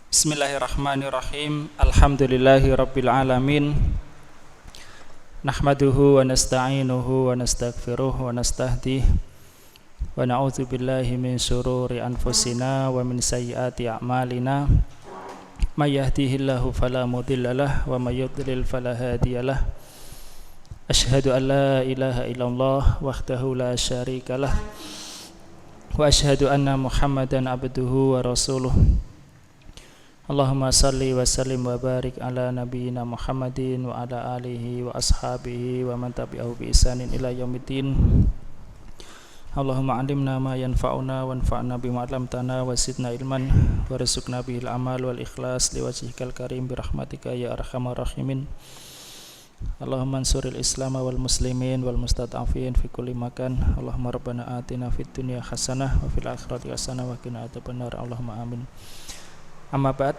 Bismillahirrahmanirrahim. Alhamdulillahi rabbil alamin. Nahmaduhu wa nasta'inuhu wa nastaghfiruh wa nastahdih wa na'udzu billahi min syururi anfusina wa min sayyiati a'malina. May yahdihillahu fala mudhillalah wa may yudlil fala hadiyalah. Asyhadu an la ilaha illallah wahdahu la syarikalah wa asyhadu anna Muhammadan abduhu wa rasuluh. Allahumma salli wa sallim wa barik ala nabiyyina Muhammadin wa ala alihi wa ashabihi wa man tabi'ahu bi ihsanin ila yaumiddin. Allahumma 'allimna ma yanfa'una wanfa'na bima 'allamtana wa zidna ilman warzuqna bihil amal wal ikhlas liwajhikal karim birahmatika ya arhamar rahimin. Allahumma ansuril islam wal muslimin wal mustad'afin fi kulli makan. Allahumma rabbana atina fid dunya hasanah wa fil akhirati hasanah wa qina adzabannar. Allahumma amin. Amma ba'd.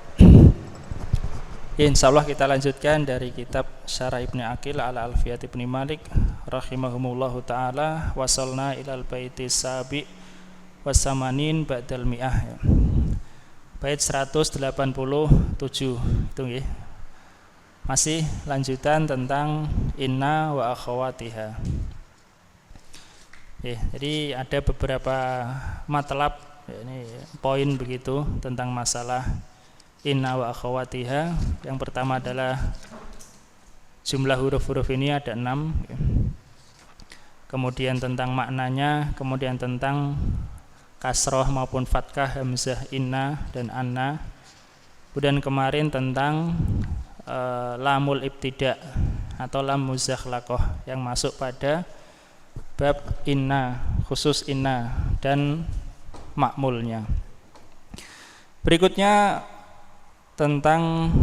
Insyaallah kita lanjutkan dari kitab Syarah Ibnu Aqil ala Alfiyat Ibnu Malik rahimahumullahu taala. Wasalna ilal baiti sabi wasamanin ba'dal mi'ah. Bait 187 itu nggih. Masih lanjutan tentang inna wa akhawatiha. Jadi ada beberapa matlab, ini poin begitu tentang masalah inna wa akhawatiha. Yang pertama adalah jumlah huruf-huruf ini ada 6. Kemudian tentang maknanya, kemudian tentang kasroh maupun fathah, hamzah, inna dan anna. Kemudian kemarin tentang lamul ibtida atau lam muzakhlaqah yang masuk pada bab inna, khusus inna dan makmulnya. Berikutnya tentang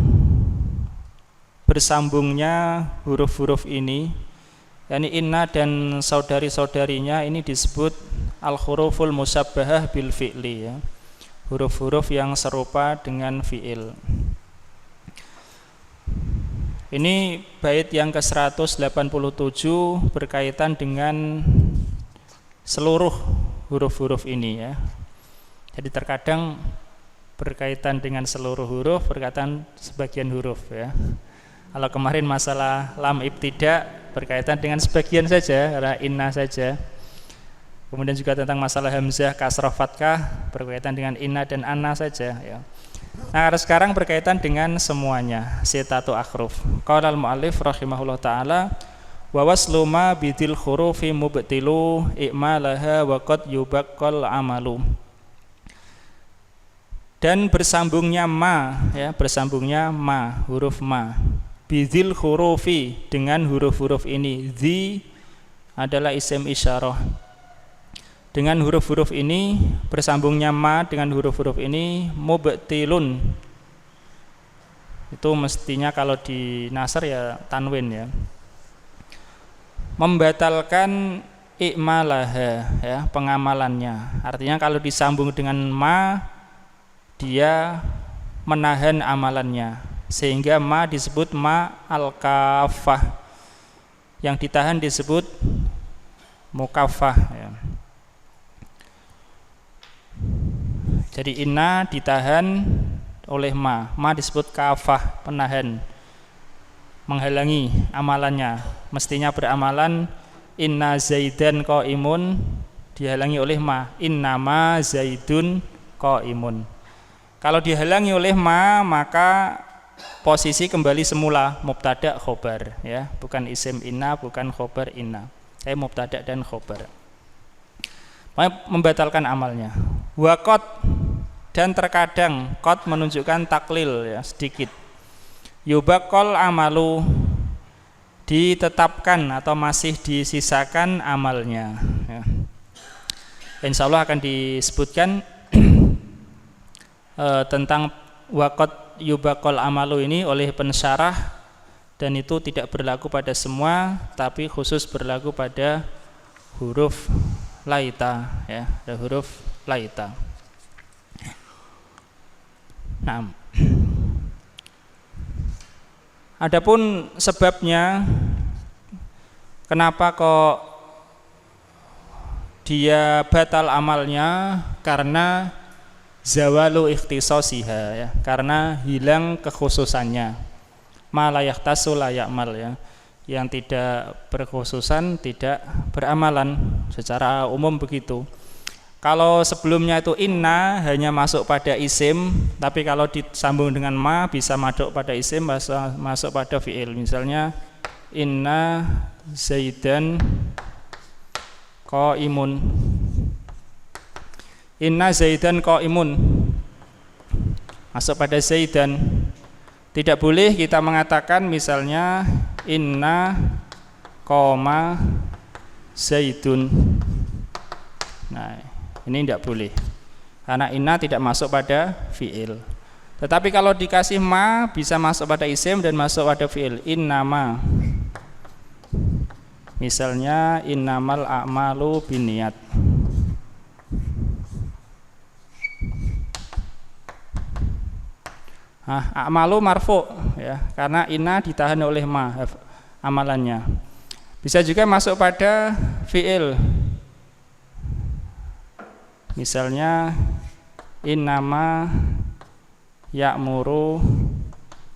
bersambungnya huruf-huruf ini, yakni inna dan saudari-saudarinya ini disebut al-huruful musabbahah bil fi'li, ya. Huruf-huruf yang serupa dengan fi'il. Ini bait yang ke-187 berkaitan dengan seluruh huruf-huruf ini, ya. Jadi terkadang berkaitan dengan seluruh huruf, berkaitan sebagian huruf, ya. Kalau kemarin masalah lam ibtida berkaitan dengan sebagian saja, karena inna saja. Kemudian juga tentang masalah hamzah, kasrah, fathah berkaitan dengan inna dan anna saja, ya. Nah, sekarang berkaitan dengan semuanya, sitatu akhruf. Qala al-mu'allif rahimahullah taala wa waslu ma bidil hurufi mubtilu i'malaha wa qad yubaqqal amalu. Dan bersambungnya ma, ya, bersambungnya ma, huruf ma, bidil hurufi, dengan huruf-huruf ini. Dzi adalah isim isyarah. Dengan huruf-huruf ini, bersambungnya ma dengan huruf-huruf ini, mubtilun. Itu mestinya kalau di nasr ya tanwin, ya. Membatalkan i'malaha, ya, pengamalannya. Artinya kalau disambung dengan ma, dia menahan amalannya, sehingga ma disebut ma al-kafah. Yang ditahan disebut mukaffah, ya. Jadi inna ditahan oleh ma disebut kafah, penahan, menghalangi amalannya. Mestinya beramalan inna zaidan qaimun, dihalangi oleh ma, inna ma zaidun qaimun. Kalau dihalangi oleh ma, maka posisi kembali semula, mubtada khobar, ya, bukan isim inna, bukan khobar inna, mubtada dan khobar. Membatalkan amalnya. Waqat, dan terkadang qad menunjukkan taklil, ya, sedikit. Yubaqqal amalu, ditetapkan atau masih disisakan amalnya, ya. Insyaallah akan disebutkan tentang waqat yubaqqal amalu ini oleh pensyarah, dan itu tidak berlaku pada semua, tapi khusus berlaku pada huruf laita, ya, ada huruf laita. Nah, adapun sebabnya kenapa kok dia batal amalnya, karena zawalu ikhtisasiha ya, karena hilang kekhususannya. Ma la yahtasu la ya'mal ya, yang tidak berkhususan tidak beramalan, secara umum begitu. Kalau sebelumnya itu inna hanya masuk pada isim, tapi kalau disambung dengan ma bisa masuk pada isim, masuk pada fi'il. Misalnya inna zaidan qaimun. Inna zaidan qaimun masuk pada zaidan. Tidak boleh kita mengatakan misalnya inna qoma zaidun. Nah, ini tidak boleh, karena inna tidak masuk pada fi'il. Tetapi kalau dikasih ma bisa masuk pada isim dan masuk pada fi'il. Innama, misalnya innamal a'malu binniyat. A'malu marfu ya, karena inna ditahan oleh ma amalannya. Bisa juga masuk pada fi'il. Misalnya innama ya'muru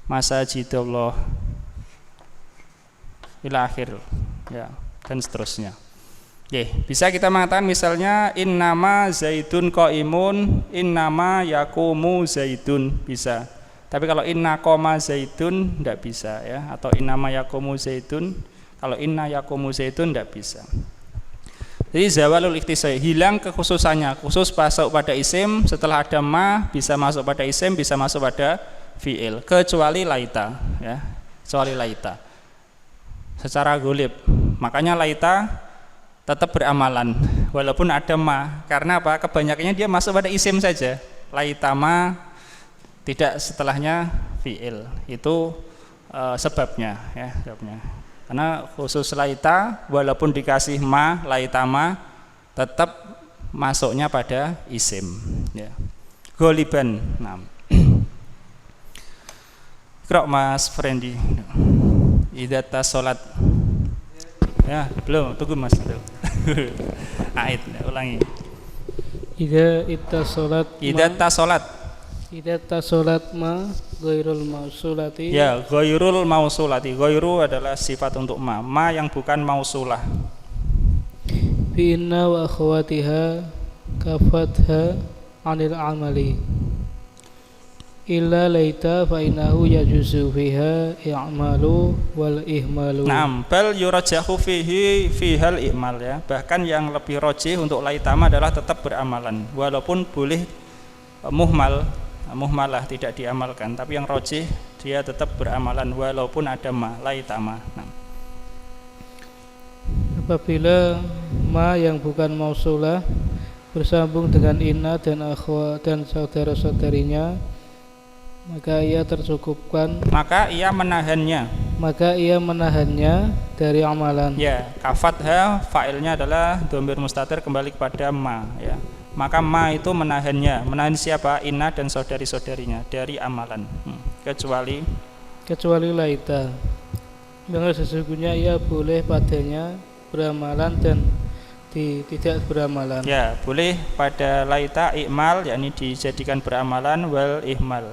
masajidallah ila akhir ya, dan seterusnya. Bisa kita mengatakan misalnya innama zaidun qaimun, innama yaqumu zaidun, bisa. Tapi kalau inna qoma zaidun tidak bisa ya, atau innama yaqumu zaidun, kalau inna yaqumu zaidun tidak bisa. Jadi zawalul ikhtisai, hilang kekhususannya, khusus masuk pada isim, setelah ada ma bisa masuk pada isim, bisa masuk pada fi'il, kecuali laita ya, kecuali laita secara ghalib. Makanya laita tetap beramalan walaupun ada ma, karena apa? Kebanyakannya dia masuk pada isim saja. Laita ma tidak setelahnya fi'il, itu sebabnya ya, sebabnya. Karena khusus laita walaupun dikasih ma, laita ma tetap masuknya pada isim ya. Ghaliban. Nah. Iqra Mas Frendi. Idza tasolat. Ya, belum, tunggu Mas. Ait, ulangi. Idza tasolat. Idza tasolat ma ghairul mausulati. Ya, ghairul mausulati. Ghairu adalah sifat untuk ma yang bukan mausulah. Bi inna wa akhwatiha kafatha 'anil amali. Illa laita fa innahu yajuzu fiha i'malu wal ihmalu. Naam, bal yurajahu fihal i'mal ya. Bahkan yang lebih rajih untuk laitama adalah tetap beramalan walaupun boleh muhmalah tidak diamalkan, tapi yang rajih dia tetap beramalan walaupun ada ma laitama. Apabila ma yang bukan mausulah bersambung dengan inna dan akhwa dan saudara-saudarinya, maka ia menahannya dari amalan. Ya, kafatha fa'ilnya adalah dhamir mustatir kembali kepada ma ya. Maka ma itu menahan siapa? Inna dan saudari-saudarinya dari amalan. Kecuali laita. Dengan sesungguhnya ia boleh padanya beramalan dan tidak beramalan. Ya, boleh pada laita i'mal, yakni dijadikan beramalan, wal ihmal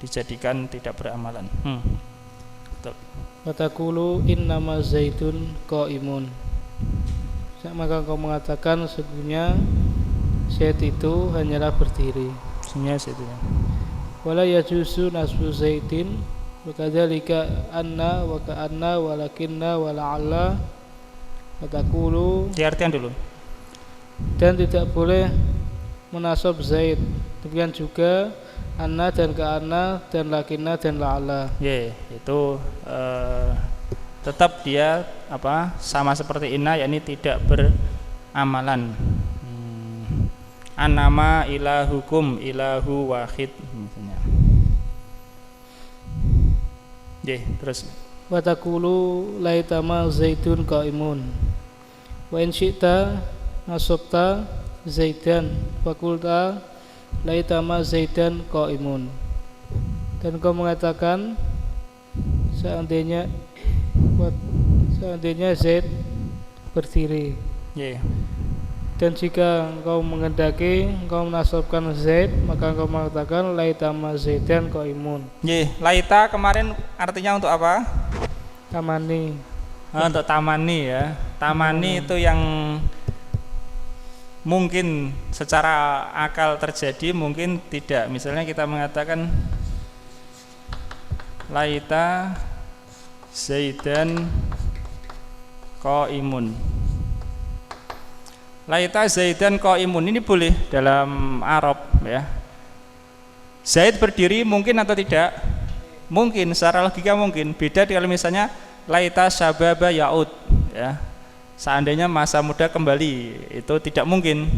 dijadikan tidak beramalan. Betul. Fataqulu innama zaitun qaimun. Maka kau mengatakan sesungguhnya Zaid itu hanyalah berdiri. Sesungguhnya Zaid itu. Wala yajuzu nasbu Zaidin wa kadzalika anna wa ka'anna walakinna wa la'alla. Fataqulu, diartikan dulu. Dan tidak boleh menasab Zaid. Demikian juga anna dan ka'anna dan lakinna dan la'alla. Itu tetap dia sama seperti inna, yakni tidak beramalan. Annama ilahukum ilahu wahid misalnya. Terus wa taqulu laitama zaidun qaimun wa in syi'ta nasabta zaidan fakulta laitama zaidan qaimun. Dan kau mengatakan seandainya Zaid berdiri. Dan jika engkau mengendaki engkau menasabkan Zaid, maka engkau mengatakan laita ma Zaidan qaimun. Nggih, laita kemarin artinya untuk apa? Tamani. Untuk tamani ya. Tamani itu yang mungkin secara akal terjadi, mungkin tidak. Misalnya kita mengatakan laita Zaidan qaimun. Laita Zaidan qaimun ini boleh dalam Arab ya. Zaid berdiri mungkin atau tidak? Mungkin, secara logika mungkin. Beda kalau misalnya laita syababa yaud ya. Seandainya masa muda kembali, itu tidak mungkin.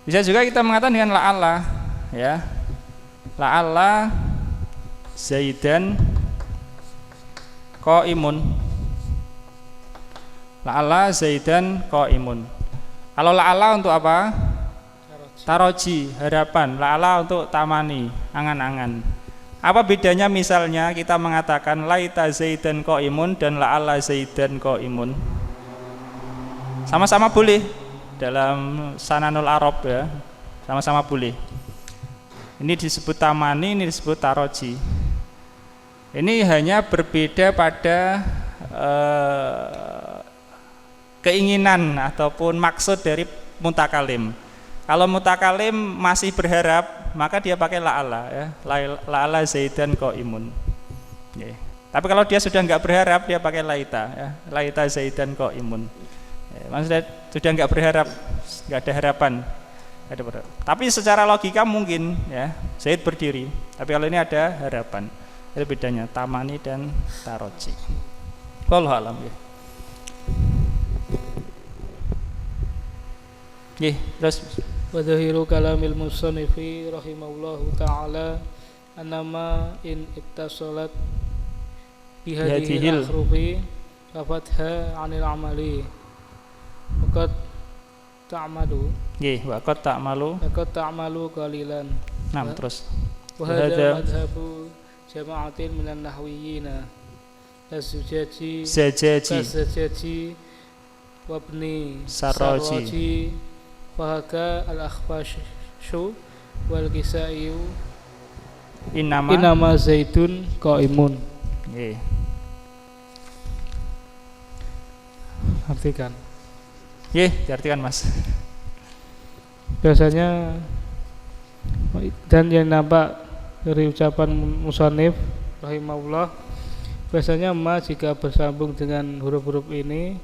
Bisa juga kita mengatakan dengan la'alla ya. La'alla Zaidan qaimun. La'alla Zaidan qaimun. Kalau la'alla untuk apa? Taroji, harapan. La'alla untuk tamani, angan-angan. Apa bedanya misalnya kita mengatakan laita Zaidan qaimun dan la'alla Zaidan qaimun? Sama-sama boleh dalam sananul Arab ya. Sama-sama boleh. Ini disebut tamani, ini disebut taroji. Ini hanya berbeda pada keinginan ataupun maksud dari mutakalim. Kalau mutakalim masih berharap, maka dia pakai la'ala ya. La'ala Zaidan qaimun. Ya. Tapi kalau dia sudah enggak berharap, dia pakai laita ya. Laita Zaidan qaimun. Ya, maksudnya sudah enggak berharap, enggak ada harapan. Tapi secara logika mungkin ya, Zaid berdiri. Tapi kalau ini ada harapan. Itu bedanya tamani dan taroji. Wallahu alam ya. Nggih, terus Wa dhahiru kalamil musannifi rahimahullahu ta'ala annama in ittasalat bihadihil akhrufi kafatha 'anil amali waqad ta'malu. Nggih, waqad ta'malu qalilan. Nah, terus Wa hadza madhabu jama'atin minan nahwiyina az-zujaji wa ibni Sarraji Fahaka al-akhfashu wal kisaiyu Inama Zaidun qaimun. Nggih. Artikan. Nggih, diartikan Mas. Biasanya dan yang nampak dari ucapan musannif rahimahullah, biasanya ma jika bersambung dengan huruf-huruf ini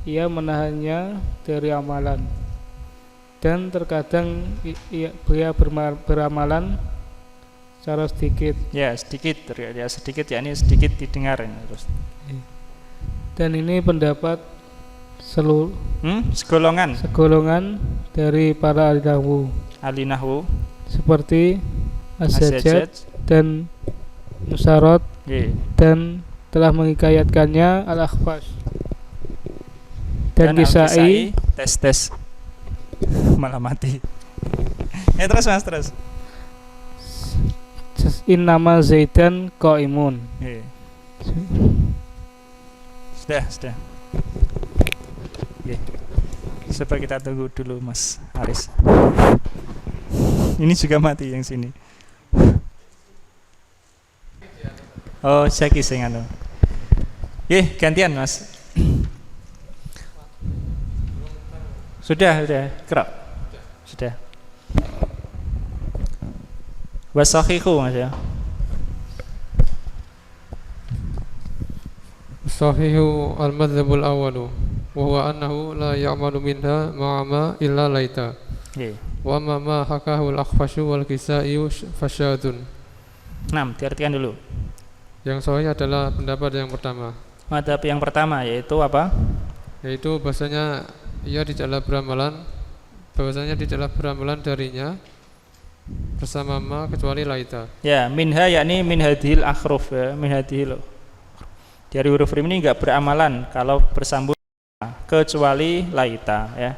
ia menahannya dari amalan. Dan terkadang ia beramalan secara sedikit. Ya, sedikit, ya sedikit, ya ini sedikit didengar ini terus. Dan ini pendapat segolongan dari para ahli nahwu seperti Az-Zajjaj dan Musarrad dan telah mengikayatkannya Al-Akhfash dan Kisai. Tes malah mati. Terus Mas, terus. Innama Zaidan qaimun. Sudah. Coba kita tunggu dulu Mas Aris. Ini juga mati yang sini. Oh, Zaki sing anu. Gantian Mas. Sudah, kerap. Sudah. Wasahihu Mas ya. Sahihu al-madhhabul awwalu wa huwa annahu la ya'malu minha ma'ama illa laita. Wa ma hakahu al-akhfashu wal kisaiyu fasyadun. Diartikan dulu. Yang sahih adalah pendapat yang pertama. Madhab yang pertama yaitu apa? Yaitu bahasanya ia tidaklah beramalan darinya bersama ma kecuali laita. Ya, minha yakni min hadhil akhruf ya, min hadhil. Dari huruf rim ini enggak beramalan kalau bersambung kecuali laita ya.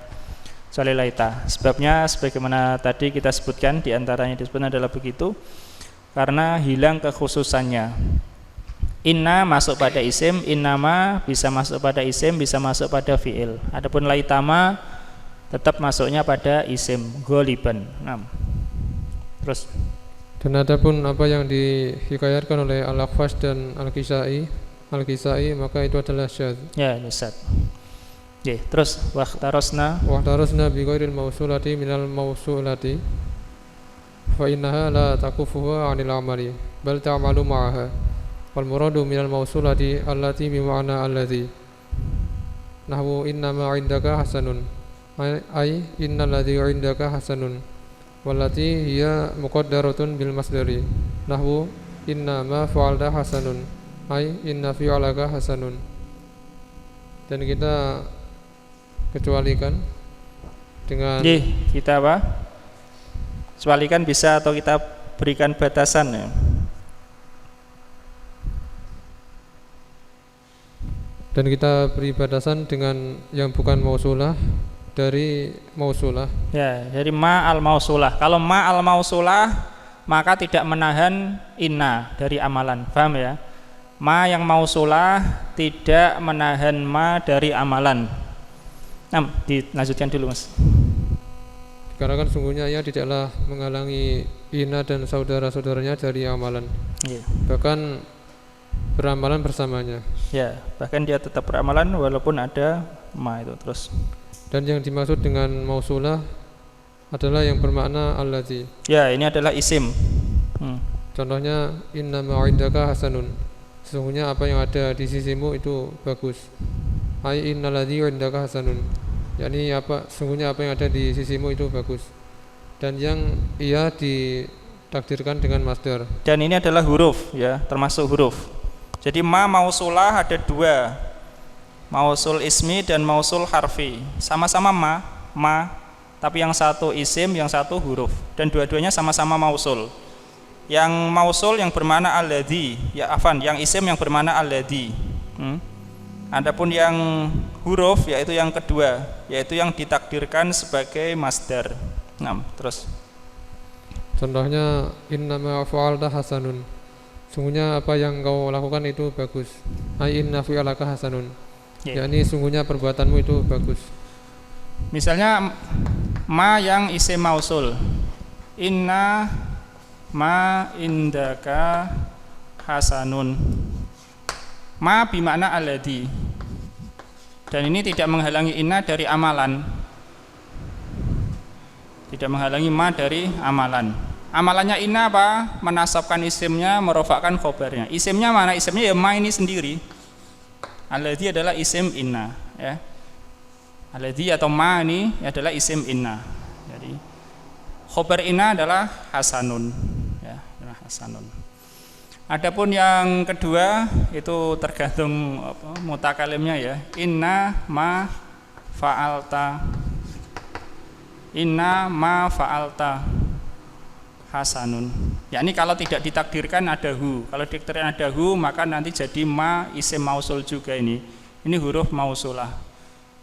Kecuali laita. Sebabnya sebagaimana tadi kita sebutkan, di antaranya disebutkan adalah begitu karena hilang kekhususannya. Inna masuk pada isim, innama bisa masuk pada isim, bisa masuk pada fi'il. Adapun laitama tetap masuknya pada isim ghaliban. Terus dan adapun apa yang dihikayatkan oleh Al-Akhfash dan Al-Kisai maka itu adalah syadz. Ya, syadz. Oke, terus wahtarosna bi ghairil mausulati minal mausulati fa innaha la takufuha 'anil amali bal ta'malu ma'aha wal muradu minal mausulati allati bi ma'na allazi nahwu inna ma 'indaka hasanun ay innal ladzi 'indaka hasanun wallati hiya muqaddaratun bil masdari nahwu inna ma fa'alta hasanun ay inna fi'alaka hasanun. Dan kita kecualikan dengan kita apa? Kecualikan bisa atau kita berikan batasan ya. Dan kita beri batasan dengan yang bukan mausulah dari mausulah. Ya, dari ma al mausulah. Kalau ma al mausulah maka tidak menahan inna dari amalan. Paham ya? Ma yang mausulah tidak menahan ma dari amalan. Dilanjutkan dulu Mas. Karena kan sungguhnya ia tidaklah menghalangi Ina dan saudara-saudaranya dari amalan. Bahkan beramalan bersamanya. Ya, bahkan dia tetap beramalan walaupun ada ma itu terus. Dan yang dimaksud dengan mausulah adalah yang bermakna allazi. Ya, ini adalah isim. Contohnya inna ma'indaka hasanun. Sesungguhnya apa yang ada di sisimu itu bagus. Ai innaladzi 'indaka hasanun. yakni apa sungguhnya apa yang ada di sisimu itu bagus. Dan yang ia ditakdirkan dengan masdar. Dan ini adalah huruf ya, termasuk huruf. Jadi ma mausulah ada dua, mausul ismi dan mausul harfi. Sama-sama ma, tapi yang satu isim, yang satu huruf. Dan dua-duanya sama-sama mausul. Yang mausul yang bermakna alladzi, yang isim yang bermakna alladzi. Adapun yang huruf yaitu yang kedua, yaitu yang ditakdirkan sebagai masdar. Terus. Contohnya innama fa'alta hasanun. Sungguhnya apa yang kau lakukan itu bagus. Ai inna fi'alaka hasanun. Yakni sungguhnya perbuatanmu itu bagus. Misalnya ma yang isim mausul. Inna ma indaka hasanun. Ma bimakna alladzi. Dan ini tidak menghalangi inna dari amalan. Tidak menghalangi ma dari amalan. Amalannya inna apa? Menasabkan isimnya, merofakkan khobarnya. Isimnya mana? Isimnya ya ma ini sendiri. Alladzi adalah isim inna ya. Alladzi atau ma ini adalah isim inna. Jadi khobar inna adalah hasanun ya, adalah hasanun. Adapun yang kedua itu tergantung mutakalimnya ya. Inna ma fa'alta. Inna ma fa'alta hasanun. Yakni kalau tidak ditakdirkan ada hu. Kalau ditakdirkan ada hu maka nanti jadi ma isim mausul juga ini. Ini huruf mausulah.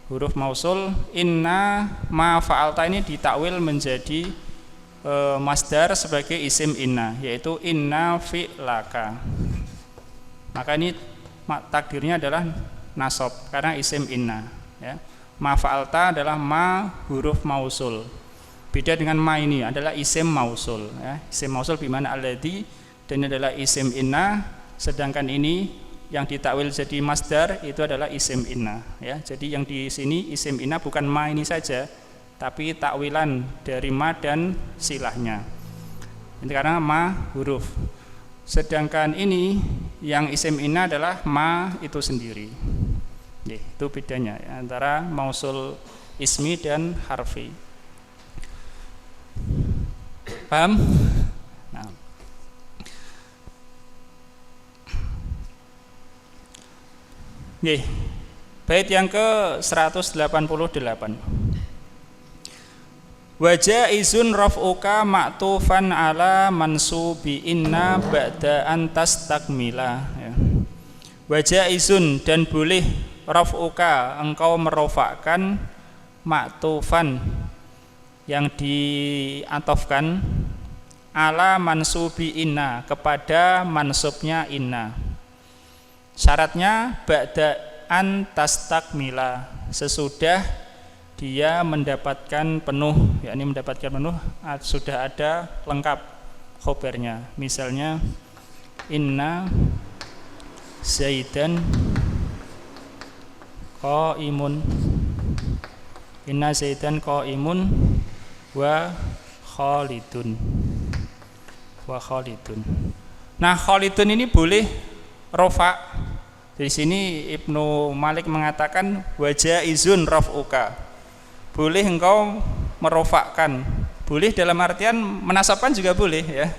Huruf mausul inna ma fa'alta ini ditakwil menjadi masdar sebagai isim inna, yaitu inna fi'laka. Maka ini takdirnya adalah nasab karena isim inna ya. Ma fa'alta adalah ma huruf mausul. Beda dengan ma ini adalah isim mausul ya. Isim mausul bimana alladzi dan ini adalah isim inna, sedangkan ini yang ditakwil jadi masdar itu adalah isim inna ya. Jadi yang di sini isim inna bukan ma ini saja, tapi takwilan dari ma dan silahnya. Ini karena ma huruf. Sedangkan ini yang isim inna adalah ma itu sendiri. Itu bedanya ya, antara mausul ismi dan harfi. Paham? Nah. Bait yang ke 188. Wa jaizun raf'uka ma'tufan ala mansubi inna ba'da an tastakmila ya. Wa jaizun dan boleh raf'uka engkau merofakkan ma'tufan yang diatofkan ala mansubi inna kepada mansubnya inna. Syaratnya ba'da an tastakmila sesudah dia mendapatkan penuh, yakni mendapatkan penuh sudah ada lengkap khobarnya. Misalnya inna zaidan qaimun, inna zaidan qaimun wa khalidun, wa khalidun. Nah, khalidun ini boleh rofa. Di sini Ibnu Malik mengatakan wajaizun raf'uka, boleh engkau merofakkan, boleh dalam artian menasabkan juga boleh ya.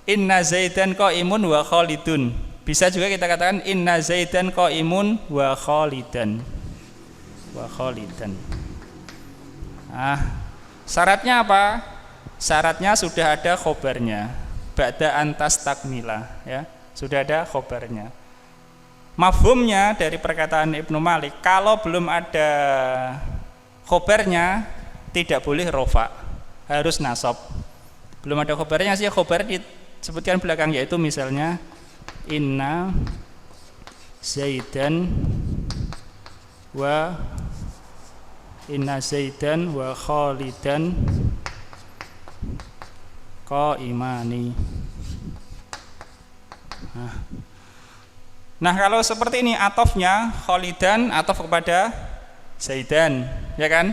Inna zaidan qaimun wa khalidun, bisa juga kita katakan inna zaidan qaimun wa khalidan, wa khalidan. Syaratnya apa? Syaratnya sudah ada khobarnya, ba'da antas takmila ya, sudah ada khobarnya. Mafhumnya dari perkataan Ibnu Malik, kalau belum ada khobarnya tidak boleh rofa, harus nasab. Belum ada khobarnya sih, khobar disebutkan belakang, yaitu misalnya inna zaidan wa khalidan qaimani. Nah, kalau seperti ini atofnya khalidan atof kepada zaidan, ya kan?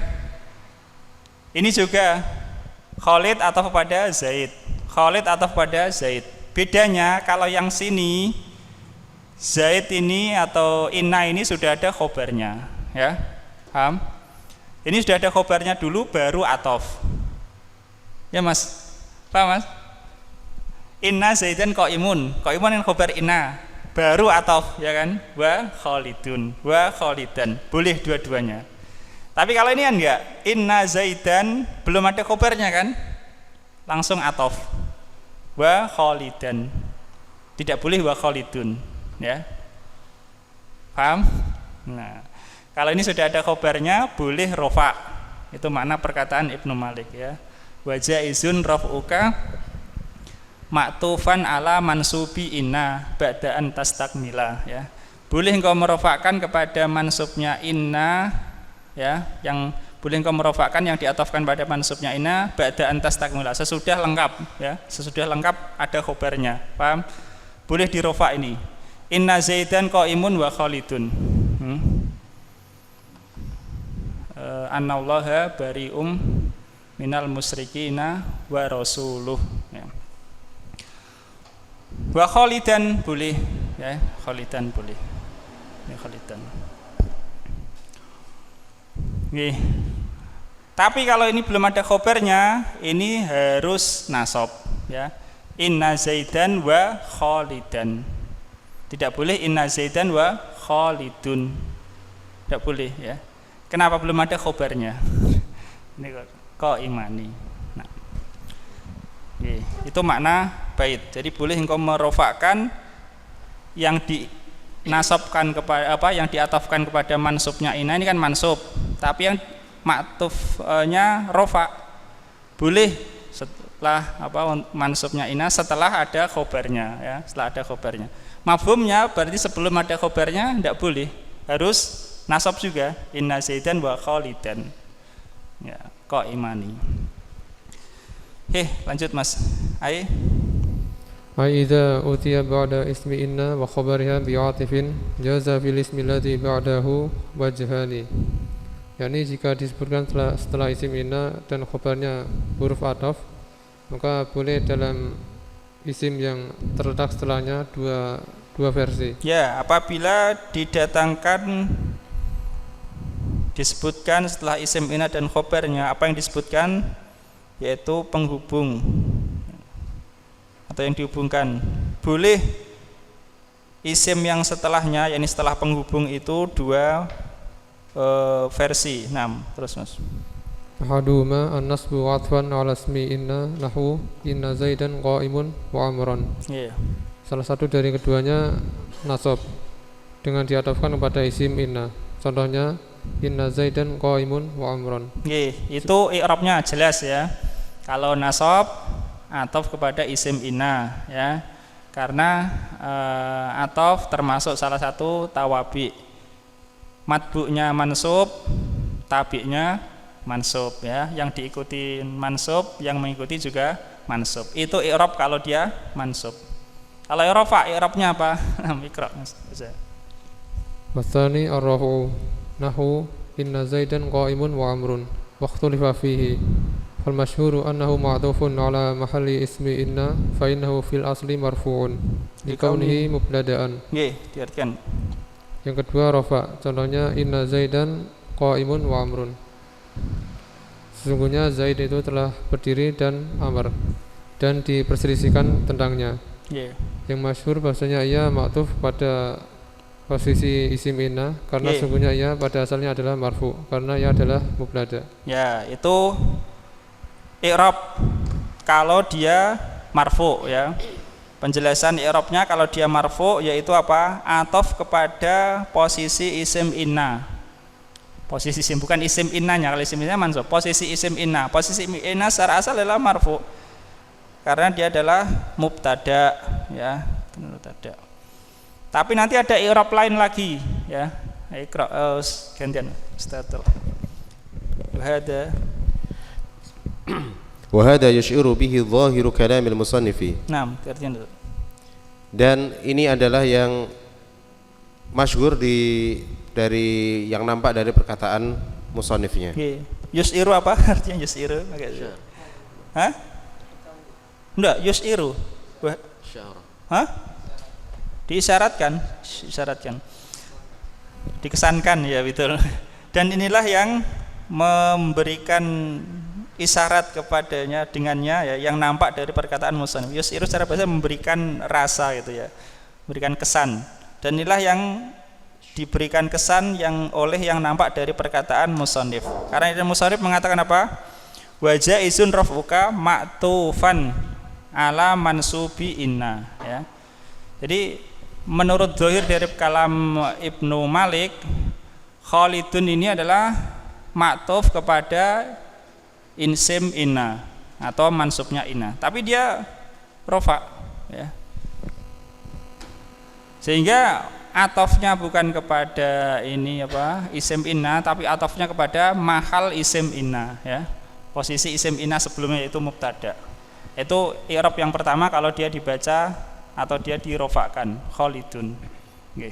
Ini juga Khalid atau kepada Zaid, Khalid atau kepada Zaid. Bedanya kalau yang sini Zaid ini atau inna ini sudah ada khobarnya, ya, paham? Ini sudah ada khobarnya dulu baru atof, ya mas, paham mas? Inna Zaidan qaimun, qaimun yang khobar inna, baru atof, ya kan? Wa khalidun, wa khalidan, boleh dua-duanya. Tapi kalau ini kan enggak, inna zaidan belum ada khobarnya kan, langsung atof, wa khalidan, tidak boleh wa khalidun, ya, paham? Nah, kalau ini sudah ada khobarnya boleh rofa, itu makna perkataan Ibnu Malik ya. Wa jaizun raf'uka maktufan ala mansubi inna ba'daan tastakmila ya. Boleh engkau merofakkan kepada mansubnya inna ya, yang boleh engkau merofakkan yang diatofkan pada mansubnya inna ba'daan tastakmila, sesudah lengkap ya, sesudah lengkap ada khobarnya, paham? Boleh dirofa ini. Inna zaidan qaimun wa khalidun. Annallaha bari'um minal musyrikina wa rasuluh ya. Wa khalidan boleh ya, khalidan boleh ya, khalidan. Oke. Tapi kalau ini belum ada khobarnya, ini harus nasab ya. Inna zaidan wa khalidan, tidak boleh inna zaidan wa khalidun, tidak boleh ya. Kenapa belum ada khobarnya? Ini kok imani. Nah, itu makna bait. Jadi boleh engkau merofakkan yang dinasabkan kepada apa, yang diatafkan kepada mansubnya ina, ini kan mansub. Tapi yang maktufnya rofa, boleh setelah apa mansubnya ina setelah ada khobarnya ya, setelah ada khobarnya. Mafhumnya berarti sebelum ada khobarnya tidak boleh, harus nasab juga, inna zaidan wa khalidan ya, kok imani. Lanjut mas. Ai idza utiya ba'da ismi inna wa khabariha bi'atifin jaza fil ismi alladhi ba'dahu wajhani. Yani jika disebutkan setelah isim inna dan khabarnya huruf ataf, maka boleh dalam isim yang terletak setelahnya dua versi. Ya, apabila disebutkan setelah isim inna dan khobarnya apa yang disebutkan, yaitu penghubung atau yang dihubungkan. Boleh isim yang setelahnya, yakni setelah penghubung itu dua versi. 6 terus mas. Ahaduma an-nasbu atfan ala ismi inna nahu inna zaidan qaimun wa amran. Salah satu dari keduanya nasab dengan diatofkan kepada isim inna. Contohnya inna zaidan qaimun wa amran. Itu i'rabnya jelas ya. Kalau nasab atof kepada isim inna ya. Karena atof termasuk salah satu tawabi. Matbu'nya mansub, tabi'nya mansub ya, yang diikuti mansub, yang mengikuti juga mansub. Itu i'rab kalau dia mansub. Kalau rafa, i'rabnya apa? Iqra. Watsani ar-rafu nahu inna zaidan qa'imun wa amrun waqtulifa fihi fal masyhuru annahu ma'tufun ala mahalli ismi inna fa innahu fil asli marfu'un likaunihi mubtada'an. Nggih, diartikan. Yang kedua rafa, contohnya inna zaidan qa'imun wa amrun. Sesungguhnya Zaid itu telah berdiri dan Amr, dan diperselisihkan tentangnya. Yeah. Yang masyhur bahasanya ia ma'tuf pada posisi isim inna karena sesungguhnya ia pada asalnya adalah marfu karena ia adalah mubtada. Ya, itu i'rab kalau dia marfu ya. Penjelasan i'rabnya kalau dia marfu yaitu apa? Ataf kepada posisi isim inna. Posisi isim, bukan isim innanya. Kalau isim inna mansub, posisi isim inna. Posisi inna secara asal adalah marfu karena dia adalah mubtada ya, mubtada. Tapi nanti ada i'rab lain lagi ya. Iqra gantian Ustaz. Wa hadha yash'iru bihi dhahiru kalam al-musannifi. Naam, gantian dulu. Dan ini adalah yang masyhur dari yang nampak dari perkataan musannifnya. Yus'iru apa artinya yus'iru? Hah? Enggak, yus'iru. Hah? Diisyaratkan, dikesankan ya betul. Dan inilah yang memberikan isyarat kepadanya dengannya ya, yang nampak dari perkataan musannif. Yus'iru secara bahasa memberikan rasa gitu ya, memberikan kesan. Dan inilah yang diberikan kesan yang oleh yang nampak dari perkataan musannif. Karena itu musannif mengatakan apa? Wa jaizun raf'uka ma'tufan ala mansubi inna ya. Jadi menurut zahir dari kalam Ibnu Malik, Khalidun ini adalah ma'tuf kepada isim inna atau mansubnya inna. Tapi dia rafa ya. Sehingga atofnya bukan kepada ini apa isim inna, tapi atofnya kepada mahal isim inna ya, posisi isim inna sebelumnya yaitu mubtada. Itu i'rab yang pertama kalau dia dibaca atau dia dirofakan Khalidun. Okay.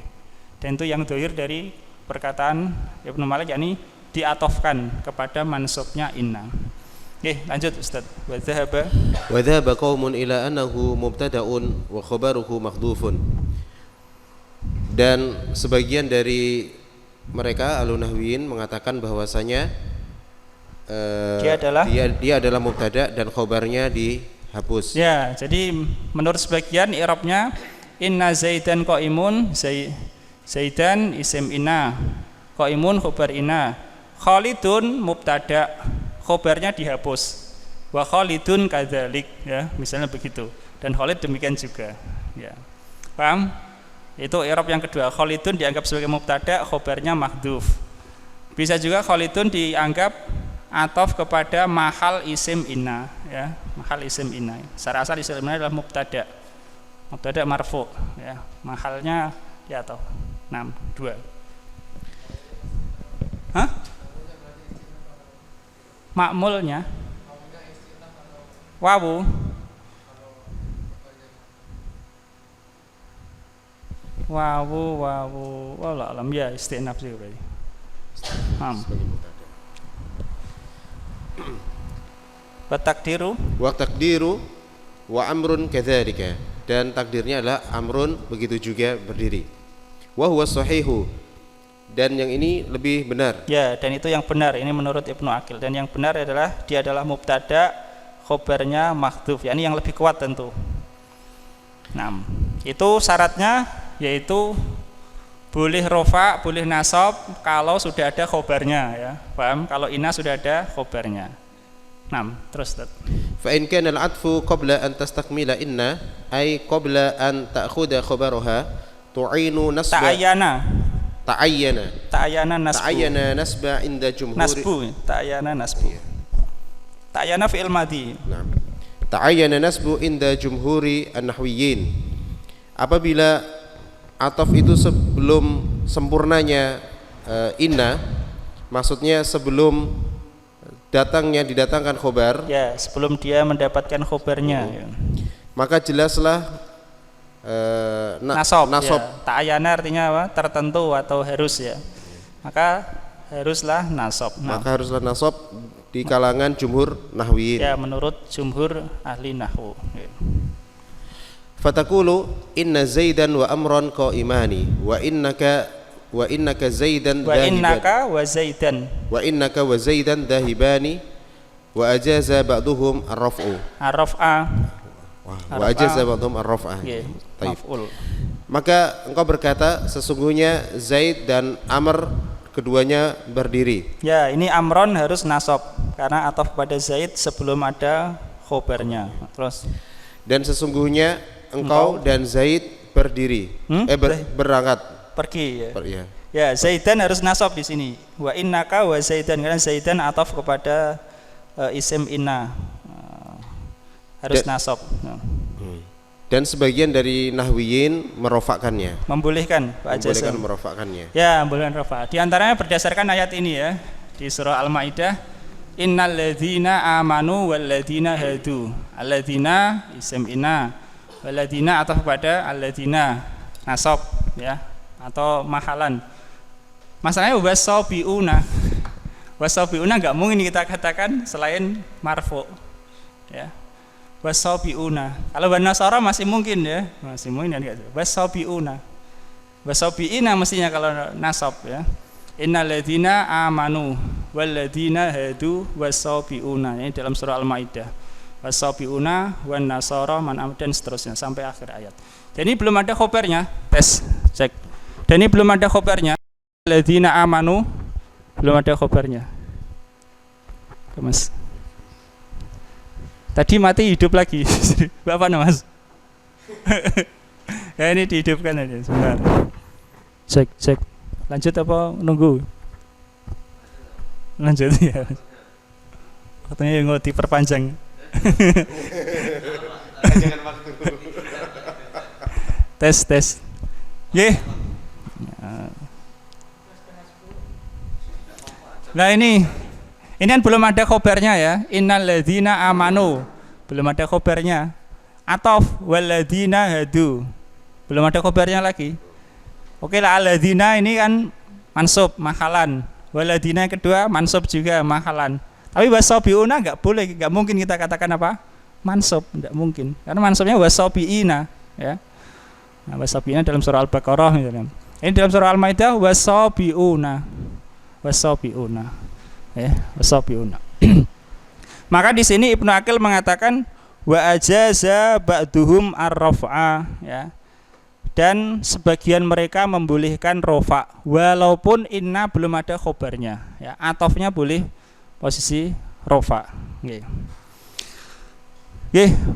Dan itu yang dohir dari perkataan Ibnu Malik, yakni diatofkan kepada mansubnya inna. Oke, lanjut Ustaz. Wa dhahaba qaumun ila annahu mubtada'un wa khabaruhu makhdhufun. Dan sebagian dari mereka alunahwiyin mengatakan bahwasanya dia adalah mubtada dan khobarnya dihapus. Ya, jadi menurut sebagian i'rabnya inna zaidan qaimun, zaidan isim inna, qaimun khobar inna, Khalidun mubtada, khobarnya dihapus. Wa Khalidun kadzalik ya, misalnya begitu. Dan Khalid demikian juga. Ya. Paham? Itu i'rab yang kedua. Khalidun dianggap sebagai mubtada, khobarnya mahdhuf. Bisa juga Khalidun dianggap ataf kepada mahal isim inna ya, mahal isim inna. Secara asal isim inna adalah mubtada. Mubtada marfu ya, mahalnya ya atau 6 2. Hah? Makmulnya wawu. Wallah alam ya, istinaf sih berarti. Wa takdiru wa amrun kadzalika, dan takdirnya adalah amrun begitu juga berdiri. Wa huwa sahihu, dan yang ini lebih benar. Ya, dan itu yang benar, ini menurut Ibnu Aqil. Dan yang benar adalah dia adalah mubtada, khobarnya mahdhuf, yakni yang lebih kuat tentu. Nah, itu syaratnya yaitu boleh rofa, boleh nasab kalau sudah ada khobarnya ya. Paham? Kalau inna sudah ada khobarnya. Nah, terus fa in kana al-'atfu qabla an tastakmila inna ay qabla an ta'khudha khabaraha tu'inu nasba ta'ayyana nasba inda jumhur ta'ayyana fi'il madhi. Nah, ta'ayyana nasbu inda jumhuri an-nahwiyyin. Apabila ataf itu sebelum sempurnanya inna, maksudnya sebelum didatangkan khobar, ya sebelum dia mendapatkan khobarnya, ya. maka jelaslah Nasab, nasab. ya. Ta'ayana artinya apa? Tertentu atau harus, ya. Maka haruslah nasab. Maka haruslah nasab di kalangan jumhur nahwiyin. Ya, menurut jumhur ahli nahwu. Ya. Fatakulu inna Zaidan wa Amran qaimani wa innaka Zaidan wa innaka wa Zaidan wa innaka wa Zaidan dahibani wa ajaza ba'duhum ar-raf'u ar-raf'a wa ajaza ba'duhum ar-raf'ah. Maf'ul. Maka engkau berkata sesungguhnya Zaid dan Amr keduanya berdiri. Ya, ini Amron harus nasab karena ataf pada Zaid sebelum ada khobarnya. Terus dan sesungguhnya engkau dan Zaid berdiri, berangkat pergi, ya. Ya. Ya, Zaidan harus nasab di sini. Wa innaka wa Zaidan, karena Zaidan ataf kepada isim inna, harus nasab. Dan sebagian dari nahwiyin merofakkannya, membolehkan merofakkannya. Ya, membolehkan rofa. Di antaranya berdasarkan ayat ini, ya, di surah Al-Maidah, innal ladzina amanu wal ladzina hadu. Alladzina isim inna, wal ladzina ataf pada alladzina nasab, ya, atau mahalan. Masalahnya wasabiuna enggak mungkin kita katakan selain marfu, ya. Wasabiuna. Kalau Nasara masih mungkin, ya, masih mungkin, ya. Wasabiuna mestinya kalau nasab, ya. Innal ladzina amanu wal ladzina hadu wasabiuna. Ini dalam surah Al-Maidah. Wasabiuna wan nasara man dan seterusnya sampai akhir ayat. Jadi belum ada khobarnya. Tes, cek. Dan ini belum ada khobarnya. Ladzina amanu belum ada khobarnya. Mas. Tadi mati hidup lagi. Bapak no, Mas. Ya, ini dihidupkan aja sebentar. Cek. Lanjut apa nunggu? Lanjut, ya. Waktunya yang mau diperpanjang. Jangan waktu. Tes. Ye. Nah, ini kan belum ada khobarnya, ya. Innal ladzina amanu belum ada khobarnya. Ataf wal ladzina hadu belum ada khobarnya lagi. Oke lah, alladzina ini kan mansub mahalan, wal ladzina yang kedua mansub juga mahalan. Tapi wasabiuna enggak boleh, enggak mungkin kita katakan apa? Mansub, enggak mungkin. Karena mansubnya wasabiina, ya. Nah, wasabiina dalam surah Al-Baqarah misalnya. Ini dalam surah Al-Maidah wasabiuna. Ya, wasabiuna. Maka di sini Ibnu Aqil mengatakan wa ajaza ba'duhum ar-raf'a, ya. Dan sebagian mereka membolehkan rofa walaupun inna belum ada khobarnya, ya. Atofnya boleh posisi rofa.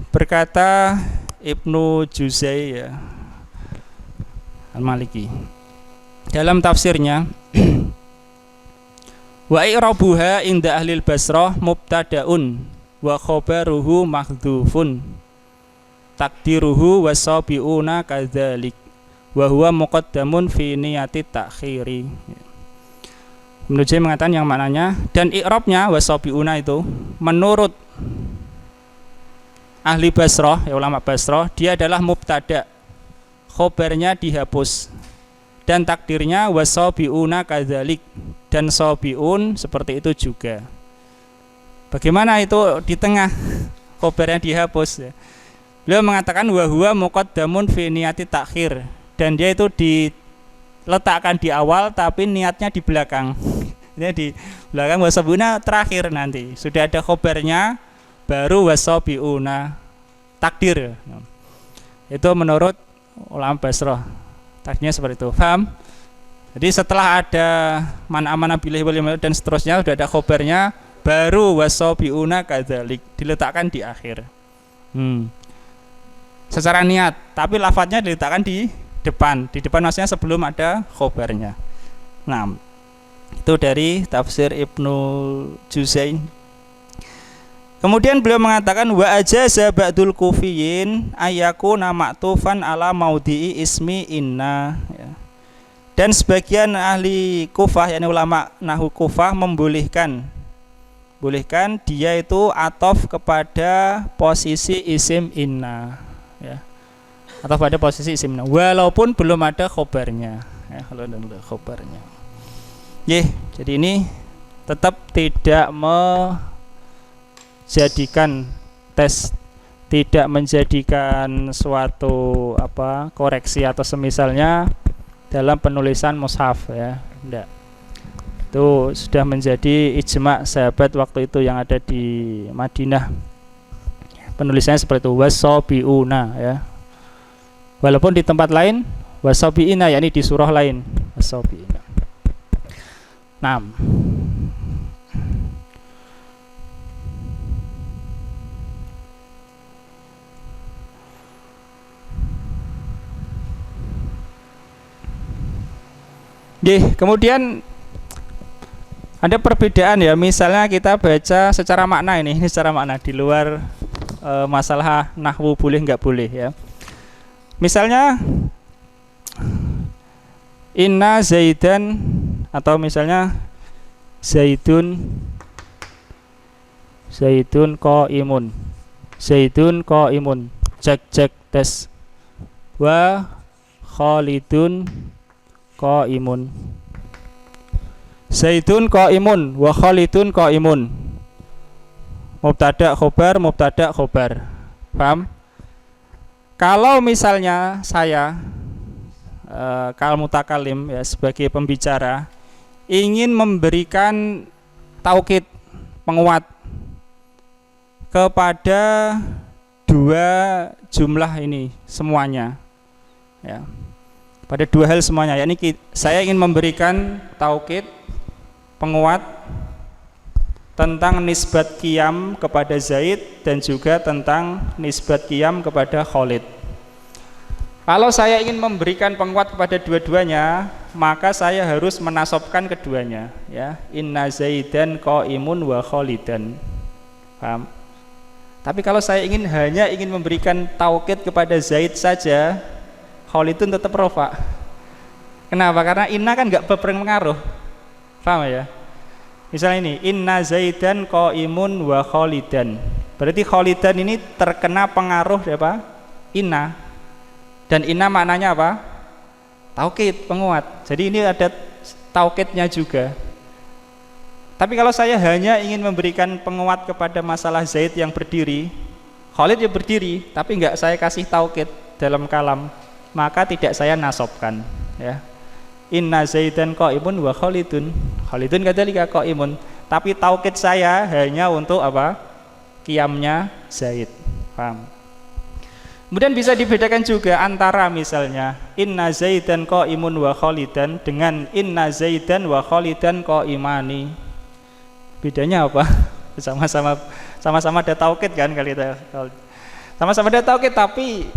Berkata Ibnu Juzai, ya, Al-Maliki dalam tafsirnya wa i'rabuha inda ahlil Basrah mubtadaun wa khabaruhu mahdhufun takdiruhu wasabiuna kadzalik wa huwa muqaddamun fi niyati ta'khiri. Ibnu Juzai mengatakan yang maknanya dan i'rabnya wasabiuna itu menurut ahli Basrah, ya, ulama Basrah, dia adalah mubtada, khobarnya dihapus, dan takdirnya wasabiuna kadzalik, dan sabiun seperti itu juga. Bagaimana itu di tengah khobarnya dihapus, ya? Beliau mengatakan wa huwa muqaddamun fi niyati takhir, dan dia itu diletakkan di awal tapi niatnya di belakang. Ini di belakang wasabiuna terakhir, nanti sudah ada khobarnya baru wasabiuna takdir. Itu menurut ulama Basrah. Takdirnya seperti itu. Paham? Jadi setelah ada man amana billahi wal yawmil dan seterusnya sudah ada khobarnya baru wasabiuna kadzalik, diletakkan di akhir. Secara niat, tapi lafadznya diletakkan di depan. Di depan maksudnya sebelum ada khobarnya. Nah, itu dari tafsir Ibnu Juzai. Kemudian beliau mengatakan wa ajaza ba'dul kufiyin ayyakuna ma'tufan ala maudhi'i ismi inna, ya. Dan sebagian ahli Kufah, yakni ulama nahwu Kufah, membolehkan bolehkan dia itu atof kepada posisi isim inna, ya, atau pada posisi isim inna walaupun belum ada khobarnya, ya, kalau ada khobarnya. Jadi ini tetap tidak menjadikan tidak menjadikan suatu koreksi atau semisalnya dalam penulisan mushaf, ya, enggak. Itu sudah menjadi ijma' sahabat waktu itu yang ada di Madinah. Penulisannya seperti itu, wasabiuna, ya. Walaupun di tempat lain wasabiina, yakni di surah lain wasabiina. 6. Kemudian ada perbedaan, ya, misalnya kita baca secara makna ini secara makna di luar masalah nahwu boleh nggak boleh, ya. Misalnya inna zaidan, atau misalnya zaidun qaimun, cek tes, wa khalidun qaimun, zaidun qaimun wa khalidun qaimun, mubtada khobar. Paham? Kalau misalnya saya kal mutakalim, ya, sebagai pembicara ingin memberikan taukid, penguat kepada dua jumlah ini semuanya, ya, pada dua hal semuanya, yakni saya ingin memberikan taukid, penguat tentang nisbat qiyam kepada Zaid dan juga tentang nisbat qiyam kepada Khalid. Kalau saya ingin memberikan penguat kepada dua-duanya, maka saya harus menasobkan keduanya, ya, inna zaidan qaimun wa khalidan. Paham? Tapi kalau saya hanya ingin memberikan taukid kepada Zaid saja, Khalidun tetap rofa. Kenapa? Karena inna kan nggak berpengaruh. Paham, ya? Misalnya ini, inna zaidan qaimun wa khalidan. Berarti khalidan ini terkena pengaruh apa? Inna. Dan inna maknanya apa? Taukid, penguat. Jadi ini ada taukidnya juga. Tapi kalau saya hanya ingin memberikan penguat kepada masalah Zaid yang berdiri, Khalid ya berdiri, tapi enggak saya kasih taukid dalam kalam, maka tidak saya nasobkan, ya. Inna zaidan qaimun wa khalidun. Khalidun kadzalika qaimun. Tapi taukid saya hanya untuk apa? Qiyamnya Zaid. Paham? Kemudian bisa dibedakan juga antara misalnya inna zaidan qaimun wa khalidan dengan inna zaidan wa khalidan qaimani. Bedanya apa? Sama-sama ada taukid kan kali itu. Sama-sama ada taukid, tapi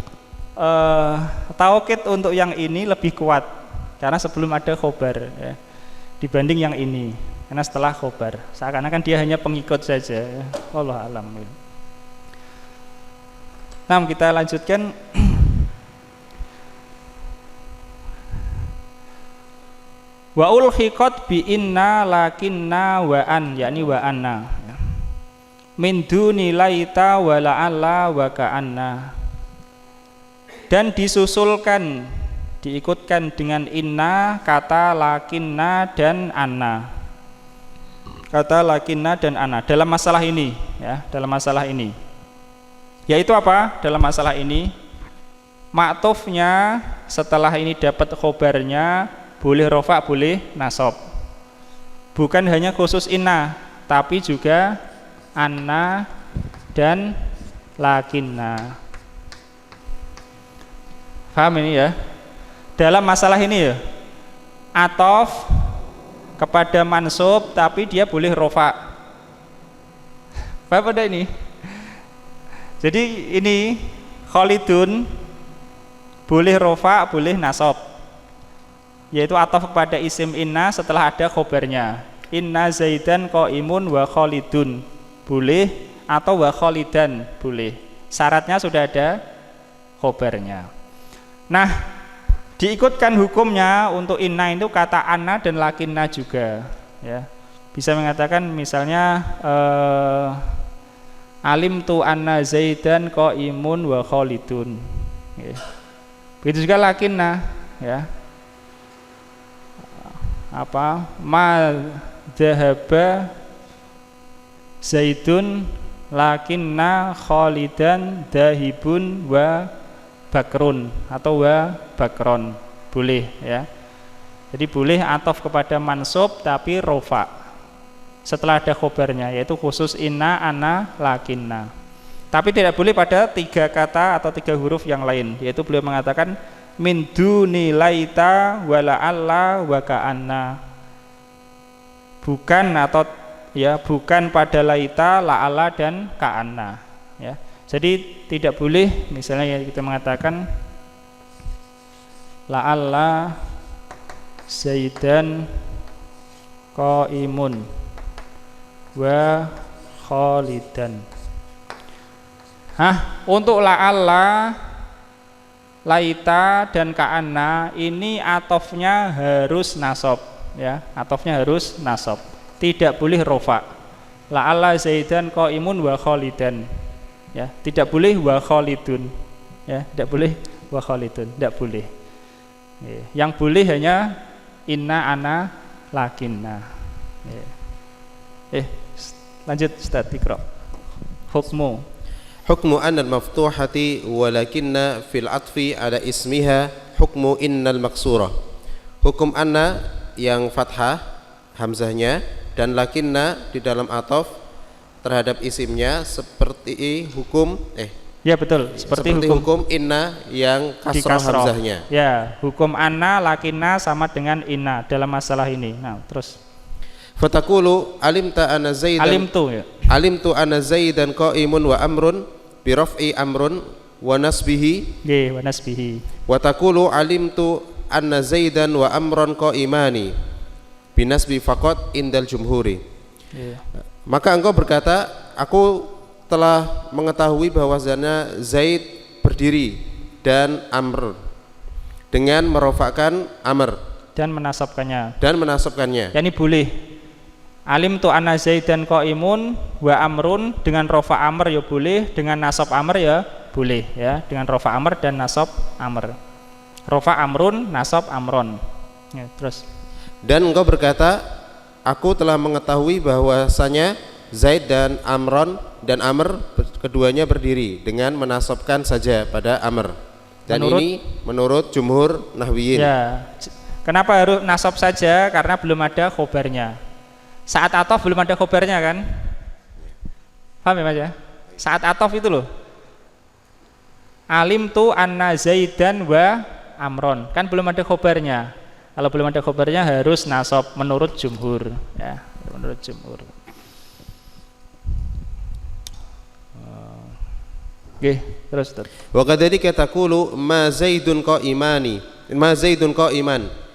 taukid untuk yang ini lebih kuat karena sebelum ada khobar, ya, dibanding yang ini karena setelah khobar. Seakan-akan dia hanya pengikut saja, ya. Wallahu a'lam. Nah, kita lanjutkan. Wa ulhiqat bi inna lakinna wa an, yakni wa anna, min duni laita wa la'alla wa ka'anna, dan disusulkan, diikutkan dengan inna kata lakinna dan anna, kata lakinna dan anna dalam masalah ini, ya, dalam masalah ini. Yaitu apa? Dalam masalah ini ma'tufnya setelah ini dapat khobarnya boleh rofa, boleh nasab. Bukan hanya khusus inna, tapi juga anna dan lakinna. Paham ini, ya? Dalam masalah ini, ya, atof kepada mansub tapi dia boleh rofa. Paham pada ini? Jadi ini Khalidun boleh rofa, boleh nasab, yaitu atof kepada isim inna setelah ada khobarnya. Inna zaidan qaimun wa khalidun boleh, atau wa khalidan boleh. Syaratnya sudah ada khobarnya. Nah, diikutkan hukumnya untuk inna itu kata anna dan lakinna juga, ya. Bisa mengatakan misalnya alim tu anna Zaidan qaimun wa Khalidun. Ya. Begitu juga lakinna, ya. Apa? Ma dhahaba Zaidun lakinna Khalidan dahibun wa bakrun atau wa bakron. Boleh, ya. Jadi boleh ataf kepada mansub tapi rofa setelah ada khobarnya, yaitu khusus inna, ana, lakinna. Tapi tidak boleh pada 3 kata atau 3 huruf yang lain, yaitu beliau mengatakan min duni laita wala alla wa ka'anna. Bukan atau ya bukan pada laita, la'alla dan ka'anna, ya. Jadi tidak boleh misalnya kita mengatakan la'alla Zaidan qaimun wa Khalidan. Untuk la'alla, laita dan ka'anna ini atofnya harus nasab, ya. Atofnya harus nasab. Tidak boleh rofa. La'alla Zaidan qaimun wa Khalidan. Ya, tidak boleh wa Khalidun. Ya, tidak boleh wa Khalidun, tidak boleh. Yang boleh hanya inna, ana, lakinna. Lanjut Ustaz, Iqra. Hukmu anna al-maftuhati walakinna fil atfi ada ismiha hukmu innal maksurah. Hukum anna yang fathah hamzahnya dan lakinna di dalam ataf terhadap isimnya seperti hukum ya betul, seperti hukum inna yang kasroh hamzahnya. Ya, hukum anna, lakinna sama dengan inna dalam masalah ini. Nah, terus fatakulu alimta ana zaidan alimtu ana zaidan qaimun wa amrun bi raf'i amrun wa nasbihi wa nasbihi. Wa taqulu alimtu anna zaidan wa amran qaimani bi nasbi faqat indal jumhuri. Maka engkau berkata, aku telah mengetahui bahwasanya Zaid berdiri dan Amr dengan merofakkan Amr dan menasabkannya. Yani boleh. Alim tu anna Zaidan qaimun wa Amrun dengan rofa Amr ya boleh, dengan nasab Amr ya boleh, ya, dengan rofa Amr dan nasab Amr. Rofa Amrun, nasab Amron. Ya, terus. Dan engkau berkata, aku telah mengetahui bahwasanya Zaid dan Amron dan Amr keduanya berdiri dengan menasabkan saja pada Amr. Dan ini menurut jumhur nahwiyin. Ya. Kenapa harus nasab saja? Karena belum ada khobarnya. Saat ataf belum ada khobarnya kan? Paham ya Mas ya? Saat ataf itu loh. Alim tu anna Zaidan wa Amron, kan belum ada khobarnya. Kalau belum ada khobarnya harus nasab menurut jumhur, ya, menurut jumhur. Oke, terus. Wa kadzalika taqulu ma Zaidun qaiman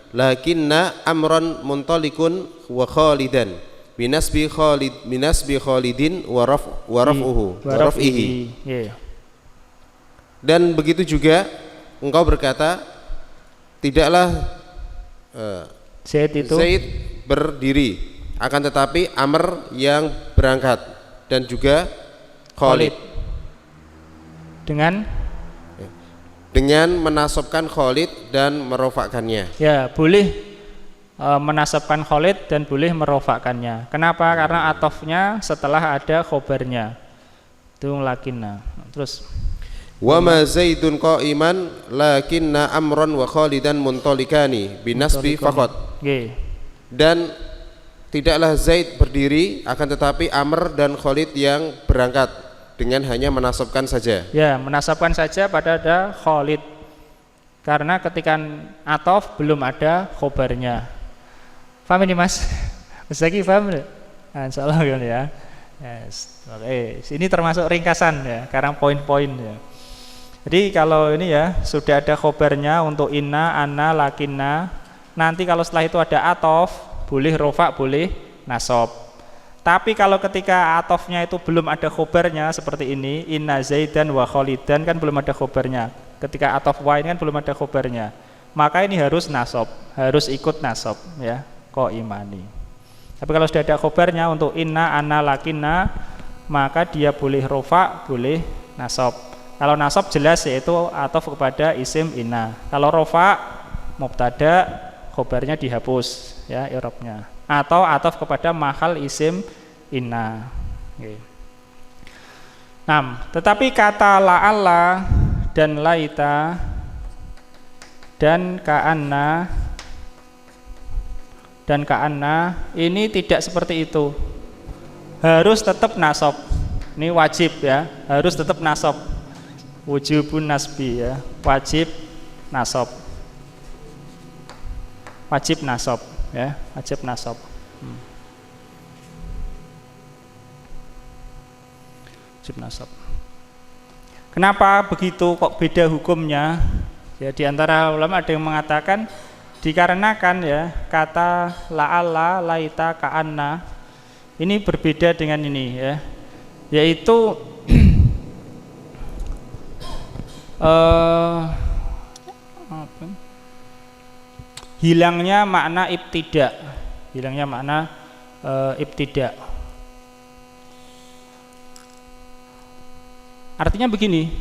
lakinna Amran muntalikun wa Khalidan binasbi Khalidin wa raf'ihi. Dan begitu juga engkau berkata tidaklah Zaid berdiri, akan tetapi Amr yang berangkat dan juga Khalid dengan menasabkan Khalid dan merofakkannya. Ya, boleh menasabkan Khalid dan boleh merofakkannya. Kenapa? Karena atofnya setelah ada khobarnya. Itu lakinna. Terus wa ma Zaidun qaiman lakinna Amran wa Khalidan muntalikani binasbi faqat. Dan tidaklah Zaid berdiri, akan tetapi Amr dan Khalid yang berangkat dengan hanya menasabkan saja. Ya, menasabkan saja pada ada Khalid. Karena ketika atof belum ada khobarnya. Paham ini Mas? Mas Zaki paham? Nah, insyaallah kan ya. Yes. Oke, ini termasuk ringkasan ya, karena poin-poin ya. Jadi kalau ini ya sudah ada khobarnya untuk inna, anna, lakinna. Nanti kalau setelah itu ada atof, boleh rofa, boleh nasab. Tapi kalau ketika atofnya itu belum ada khobarnya seperti ini, inna Zaidan wa Khalidan, kan belum ada khobarnya. Ketika atof wa ini kan belum ada khobarnya. Maka ini harus nasab, harus ikut nasab ya, qaimani. Tapi kalau sudah ada khobarnya untuk inna, ana, lakinna, maka dia boleh rofa, boleh nasab. Kalau nasab jelas yaitu ataf kepada isim inna. Kalau rofa mubtada, khobarnya dihapus ya i'rabnya. Atau ataf kepada mahal isim inna. Okay. Nah, tetapi kata la'alla dan laita dan ka'anna ini tidak seperti itu. Harus tetap nasab. Ini wajib ya, harus tetap nasab. Wujubun nasbi ya, wajib nasab. Wajib nasab ya, wajib nasab. Wajib nasab. Kenapa begitu kok beda hukumnya? Ya, di antara ulama ada yang mengatakan dikarenakan ya kata la'alla, laita, ka'anna ini berbeda dengan ini ya, yaitu hilangnya makna ibtida, ibtida. Artinya begini,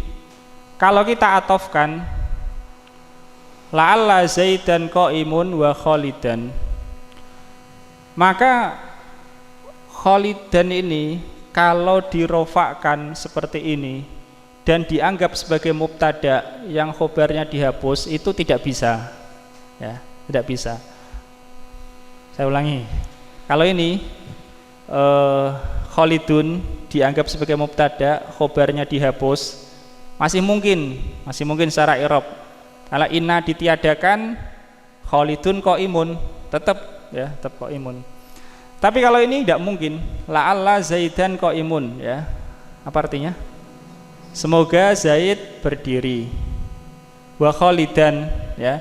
kalau kita atofkan la'alla zaidan qaimun wa khalidan, maka khalidan ini kalau dirofakkan seperti ini dan dianggap sebagai mubtada yang khobarnya dihapus, itu tidak bisa ya, tidak bisa. Saya ulangi, kalau ini khalidun dianggap sebagai mubtada, khobarnya dihapus, masih mungkin secara i'rab. Kalau inna ditiadakan, khalidun qaimun, tetap qaimun. Tapi kalau ini tidak mungkin, la'alla zaidan qaimun ya. Apa artinya? Semoga Zaid berdiri. Wa khalidan ya.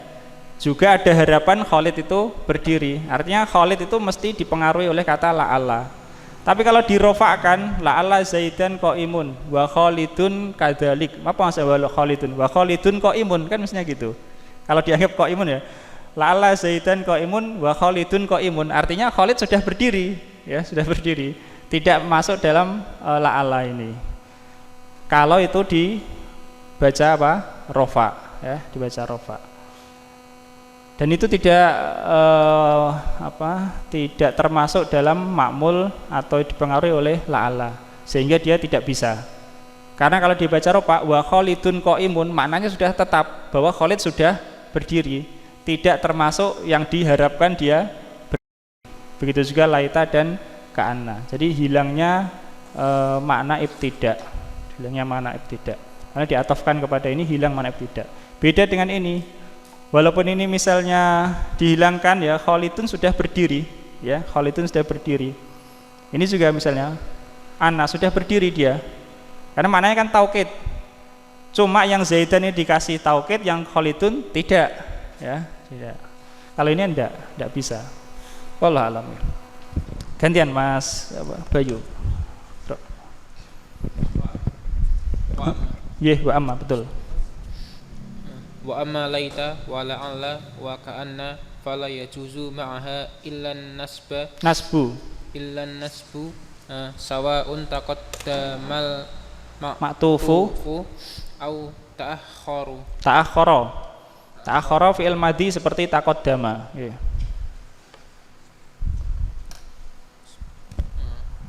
Juga ada harapan Khalid itu berdiri. Artinya Khalid itu mesti dipengaruhi oleh kata la'alla. Tapi kalau dirofakkan la'alla zaidan qaimun wa khalidun kadzalik. Apa maksudnya khalidun? Wa khalidun qaimun, kan mestinya gitu. Kalau dianggap qaimun ya. La'alla zaidan qaimun wa khalidun qaimun. Artinya Khalid sudah berdiri, ya, sudah berdiri. Tidak masuk dalam la'alla ini. Kalau itu dibaca apa? Rofa, ya, dibaca rofa. Dan itu tidak tidak termasuk dalam ma'mul atau dipengaruhi oleh la'alla, sehingga dia tidak bisa. Karena kalau dibaca rofa wa khalidun qaimun, maknanya sudah tetap bahwa Khalid sudah berdiri, tidak termasuk yang diharapkan dia berdiri. Begitu juga laita dan ka'anna. Jadi hilangnya makna ibtida, karena diatofkan kepada ini hilang makna ibtida. Beda dengan ini. Walaupun ini misalnya dihilangkan ya, Khalidun sudah berdiri ya, Khalidun sudah berdiri. Ini juga misalnya Ana sudah berdiri dia. Karena maknanya kan taukid. Cuma yang Zaidan ini dikasih taukid, yang Khalidun tidak ya, tidak. Kalau ini enggak bisa. Wallahu a'lam. Gantian Mas Bayu. Wa amma, betul. Wa amma laita wa la'alla wa ka'anna fala yajuzu ma'aha illa nasbu sawa'un taqaddamal ma'tufu au ta'akhkhara fi'il madhi seperti taqaddama.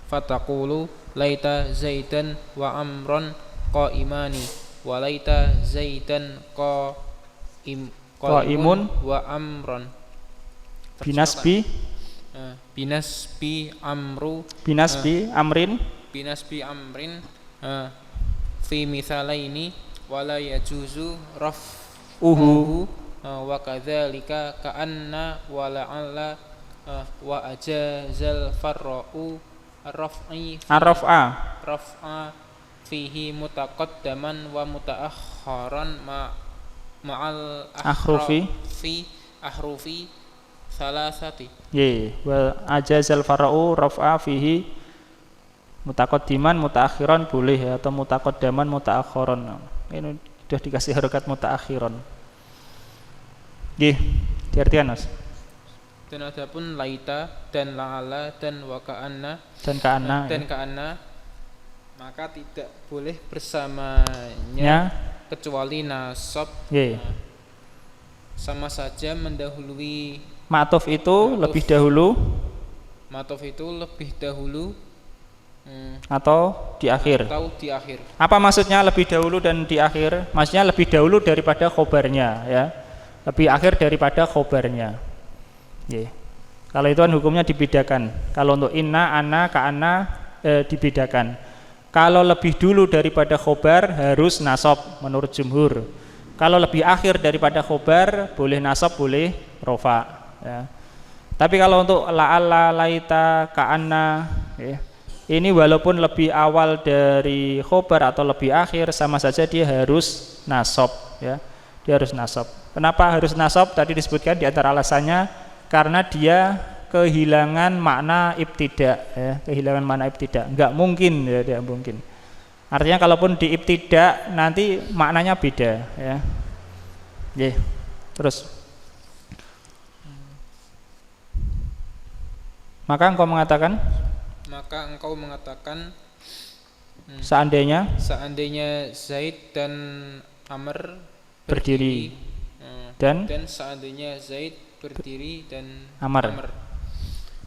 Fataqulu laita zaidan wa amron qaimani wa laita zaidan qaimun wa amron binasbi amrin fi mithalaini wala yajuzu raf'uhu wa kadzalika ka'anna wa la'alla wa ajazal farra'u raf'a fihi mutaqaddaman wa mutaakharan ma'al ahrufi salasati. Wa ajazal fara'u raf'a fihi mutaqaddiman mutaakhiran boleh ya, atau mutaqaddaman mutaakhiran. Ini sudah dikasih harokat mutaakhiran. Nggih, diartikan Mas. Dan adapun laita dan la'ala dan waka'anna dan ka'anna maka tidak boleh bersamanya kecuali nasab. Sama saja mendahului. Ma'tuf itu lebih dahulu. Ma'tuf itu lebih dahulu atau di akhir. Apa maksudnya lebih dahulu dan di akhir? Maksudnya lebih dahulu daripada khobarnya, ya. Lebih akhir daripada khobarnya. Kalau itu kan hukumnya dibedakan. Kalau untuk inna, anna, ka'anna dibedakan. Kalau lebih dulu daripada khobar harus nasab menurut jumhur. Kalau lebih akhir daripada khobar boleh nasab, boleh rofa, ya. Tapi kalau untuk la'alla, laita, ka'anna, ini walaupun lebih awal dari khobar atau lebih akhir sama saja dia harus nasab, ya. Dia harus nasab. Kenapa harus nasab? Tadi disebutkan di antara alasannya karena dia kehilangan makna ibtida, ya. Kehilangan makna ibtida. Enggak mungkin, ya, tidak mungkin. Artinya kalaupun di ibtida nanti maknanya beda, ya. Terus maka engkau mengatakan seandainya Zaid dan Amr berdiri dan seandainya Zaid berdiri dan Amr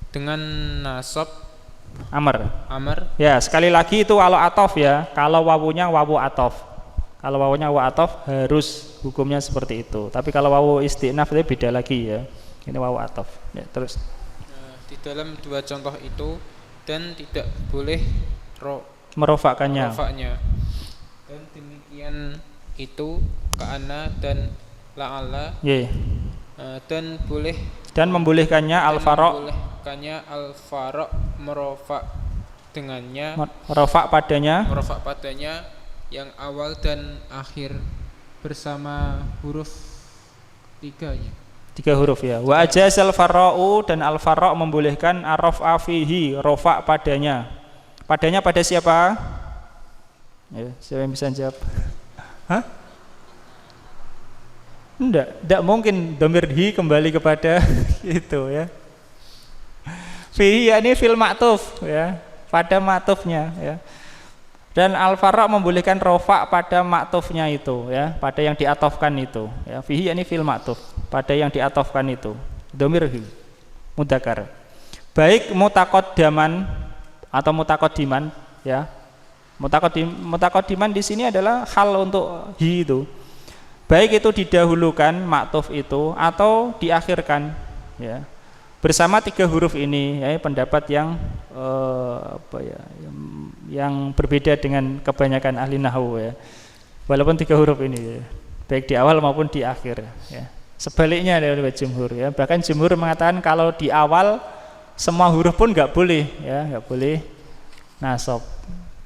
dengan nasab Amr. Ya, sekali lagi itu kalau atof, ya. Kalau wawunya wawu atof. Kalau wawunya wawu atof harus hukumnya seperti itu. Tapi kalau wawu istinaf itu beda lagi, ya. Ini wawu atof. Ya, terus. Di dalam dua contoh itu dan tidak boleh merofakkannya. Dan demikian itu ka'ana dan la'ala. Dan membolehkannya al-fara' merofak dengannya, merofak padanya yang awal dan akhir bersama huruf 3 huruf, ya. Wa ajazal fara'u, dan al-fara' membolehkan ar-raf'a fihi, rofa padanya. Padanya pada siapa? Ya, siapa yang bisa jawab? Enggak mungkin dhamir hi kembali kepada itu, ya. Fihi ini fil ma'tuf, ya, pada ma'tufnya, ya. Dan al-fara' membolehkan rofa pada ma'tufnya itu, ya, pada yang diatofkan itu, ya. Fihi ini fil ma'tuf, pada yang diatofkan itu. Dhamir hi mudzakkar. Baik mutaqaddaman atau mutaqaddiman, ya. Mutaqaddiman di sini adalah hal untuk hi itu. Baik itu didahulukan ma'tuf itu atau diakhirkan, ya. Bersama 3 huruf ini, ya, pendapat yang yang berbeda dengan kebanyakan ahli nahwu, ya. Walaupun 3 huruf ini, ya, baik di awal maupun di akhir, ya. Sebaliknya dari jumhur, ya. Bahkan jumhur mengatakan kalau di awal semua huruf pun enggak boleh, ya, enggak boleh nasab.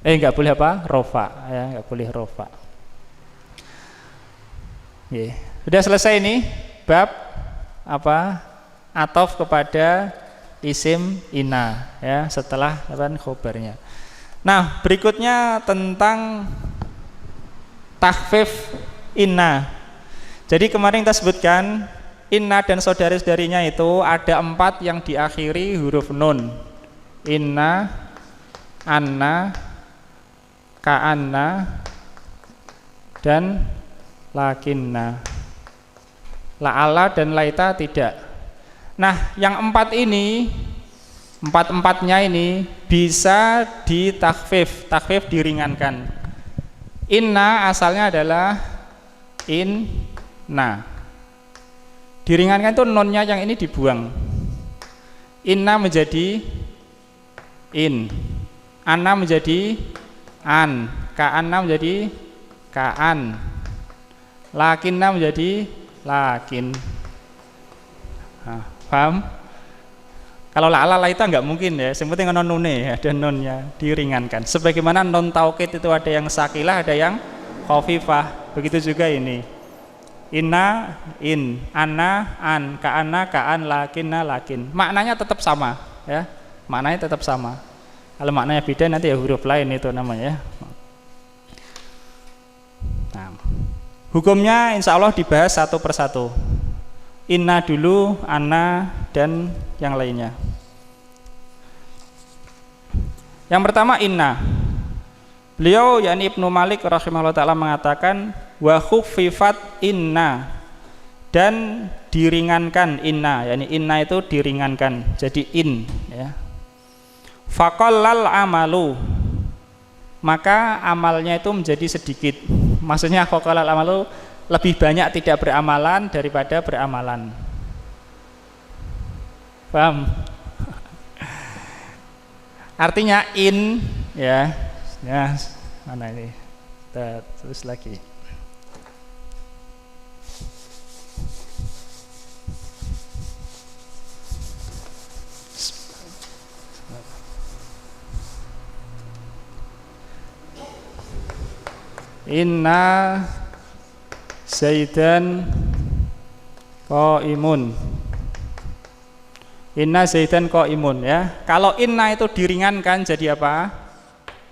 Enggak boleh apa? Rofa, ya, enggak boleh rofa. Sudah selesai ini bab apa? Atof kepada isim inna, ya, setelah khobarnya. Nah, berikutnya tentang takhfif inna. Jadi kemarin kita sebutkan inna dan saudari-saudarinya itu ada 4 yang diakhiri huruf nun. Inna, anna, ka'anna, dan lakinna. La'ala dan laita tidak. Nah, yang 4 ini, 4-4-nya ini bisa ditakhfif, takhfif diringankan. Inna asalnya adalah inna. Diringankan itu nunnya yang ini dibuang. Inna menjadi in. Anna menjadi an. Ka'anna menjadi ka'an. Lakinna menjadi lakin. Nah, paham? Kalau la'ala laita enggak mungkin, ya. Yang penting non nune, ada nonnya diringankan. Sebagaimana non taukid itu ada yang sakilah, ada yang khafifah. Begitu juga ini. Inna in, anna an, ka'anna ka'an, lakinna lakin. Maknanya tetap sama, ya. Maknanya tetap sama. Kalau maknanya beda nanti ya huruf lain itu namanya. Nah, hukumnya insya Allah dibahas satu persatu. Inna dulu, anna dan yang lainnya. Yang pertama inna. Beliau yakni Ibnu Malik rahimahullah ta'ala mengatakan wa khuffifat inna, dan diringankan inna, yakni inna itu diringankan jadi in ya. Faqallal amalu, maka amalnya itu menjadi sedikit. Maksudnya faqallal amalu, lebih banyak tidak beramalan daripada beramalan. Paham? Artinya in ya. Ya, mana ini? Kita terus lagi. Inna Zaidan qaimun. Inna Zaidan qaimun ya. Kalau inna itu diringankan jadi apa?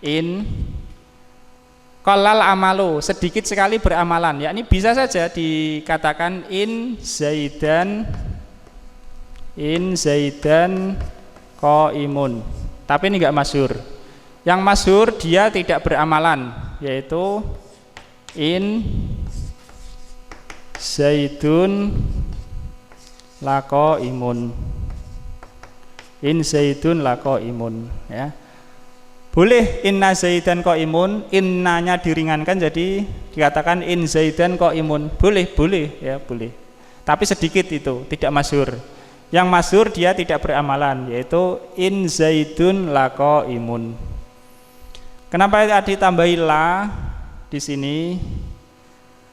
In qallal amalu, sedikit sekali beramalan. Yakni bisa saja dikatakan in Zaidan qaimun. Tapi ini enggak masyhur. Yang masyhur dia tidak beramalan, yaitu in Zaidun laqaimun. In Zaidun laqaimun ya. Boleh inna Zaidan qaimun, innanya diringankan jadi dikatakan in Zaidan qaimun. Boleh ya, boleh. Tapi sedikit itu, tidak masyhur. Yang masyhur dia tidak beramalan, yaitu in Zaidun laqaimun. Kenapa ditambahi la di sini?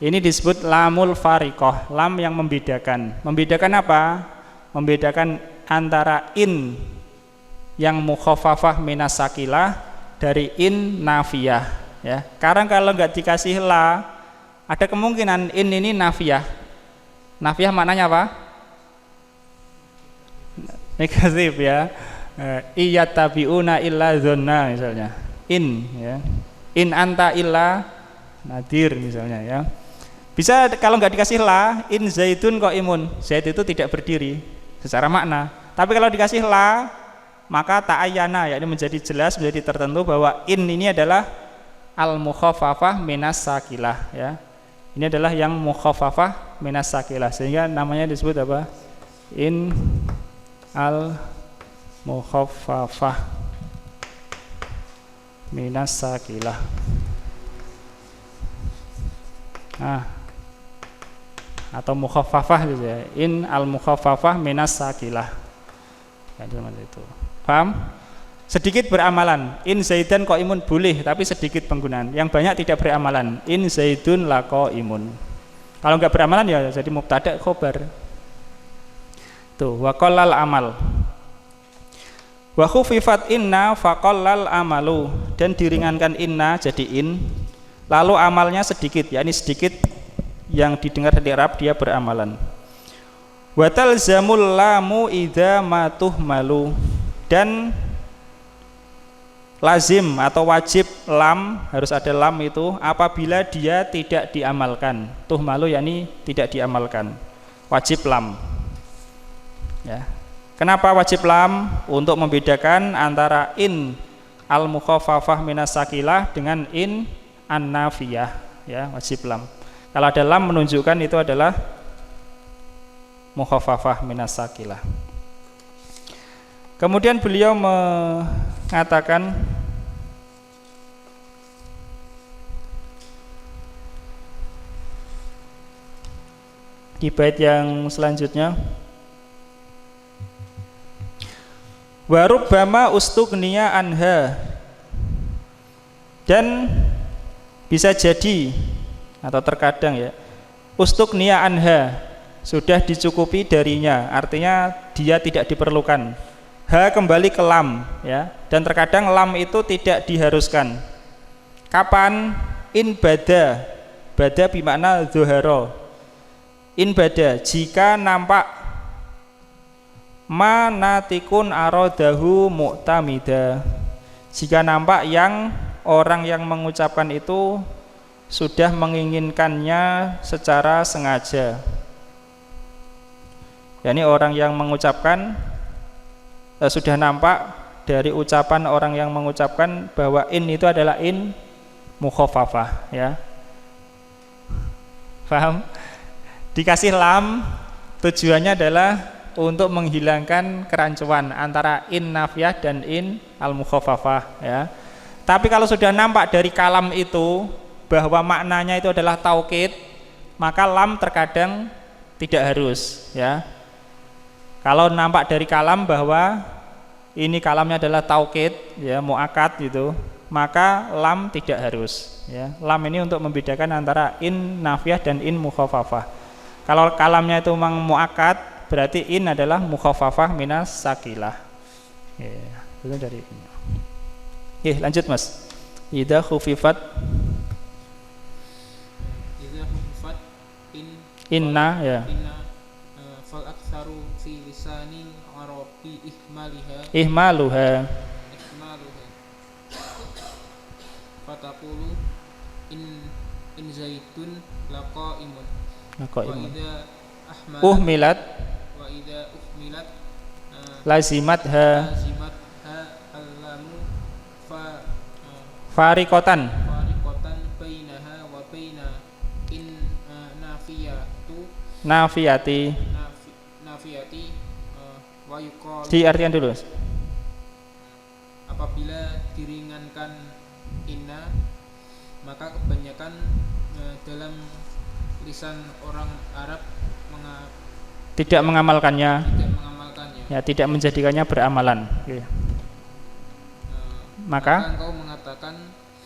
Ini disebut lamul fariqah, lam yang membedakan. Membedakan apa? Membedakan antara in yang mukhaffafah minas sakilah dari in nafiyah ya. Karena kalau nggak dikasih la, ada kemungkinan in ini nafiyah. Nafiyah maknanya apa? Negatif ya. Iyattabiuna illa dzanna misalnya. In ya. In anta illa nadir misalnya ya. Bisa kalau nggak dikasih la, in Zaidun qaimun. Zaid itu tidak berdiri secara makna. Tapi kalau dikasih la, maka ta'ayyana, yakni menjadi jelas, menjadi tertentu bahwa in ini adalah al-mukhaffafah minas sakilah ya. Ini adalah yang mukhaffafah minas sakilah, sehingga namanya disebut apa? In al-mukhaffafah minas sakilah. Nah, atau mukhaffafah gitu ya. In al-mukhaffafah minas sakilah. Ya, seperti itu. Paham? Sedikit beramalan. In Zaidan qaimun boleh, tapi sedikit penggunaan. Yang banyak tidak beramalan. In Zaidun laqaimun. Kalau enggak beramalan ya jadi mubtada khobar. Tuh, wa qallal amal. Wa khufifat inna faqallal amalu, dan diringankan inna jadi in, lalu amalnya sedikit, yakni sedikit yang didengar dari Arab dia beramalan. Wa talzamul lamu idza matuh malu, dan lazim atau wajib lam, harus ada lam itu apabila dia tidak diamalkan. Tuh malu yakni tidak diamalkan, wajib lam ya. Kenapa wajib lam? Untuk membedakan antara in al-mukhaffafah minas sakilah dengan in an-nafiyah ya, wajib lam. Kalau ada lam menunjukkan itu adalah mukhaffafah minas sakilah. Kemudian beliau mengatakan di bait yang selanjutnya, wa rubbama ustughniya anha, dan bisa jadi atau terkadang ya, ustughniya anha, sudah dicukupi darinya, artinya dia tidak diperlukan. Ha kembali ke lam ya, dan terkadang lam itu tidak diharuskan. Kapan? In bada, bada bimakna zuhara. In bada, jika nampak manatikun arodahu mu'tamida, jika nampak yang orang yang mengucapkan itu sudah menginginkannya secara sengaja. yakni orang yang mengucapkan sudah nampak dari ucapan orang yang mengucapkan bahwa in itu adalah in mukhaffafah, ya. Paham? Dikasih lam tujuannya adalah untuk menghilangkan kerancuan antara in nafiyah dan in al mukhaffafah, ya. Tapi kalau sudah nampak dari kalam itu bahwa maknanya itu adalah taukid, maka lam terkadang tidak harus, ya. Kalau nampak dari kalam bahwa ini kalamnya adalah taukid, ya, muakkad gitu, maka lam tidak harus, ya. Lam ini untuk membedakan antara in nafiyah dan in mukhaffafah. Kalau kalamnya itu memang muakkad, berarti in adalah mukhaffafah minas sakilah, ya. Itu dari ini. Lanjut Mas. Idza khufifat inna, ya. Inna fal aktsaru fi lisanil arabi ihmaluha fataqulu in zaitun laqaimun uhmilat wa idza uhmilat lazimatha allamu fariqatan bainaha wa baina in nafiyati wa yuqalu, diartikan dulu. Apabila diringankan inna, maka kebanyakan dalam lisan orang Arab tidak mengamalkannya, ya, tidak menjadikannya beramalan. Maka engkau mengatakan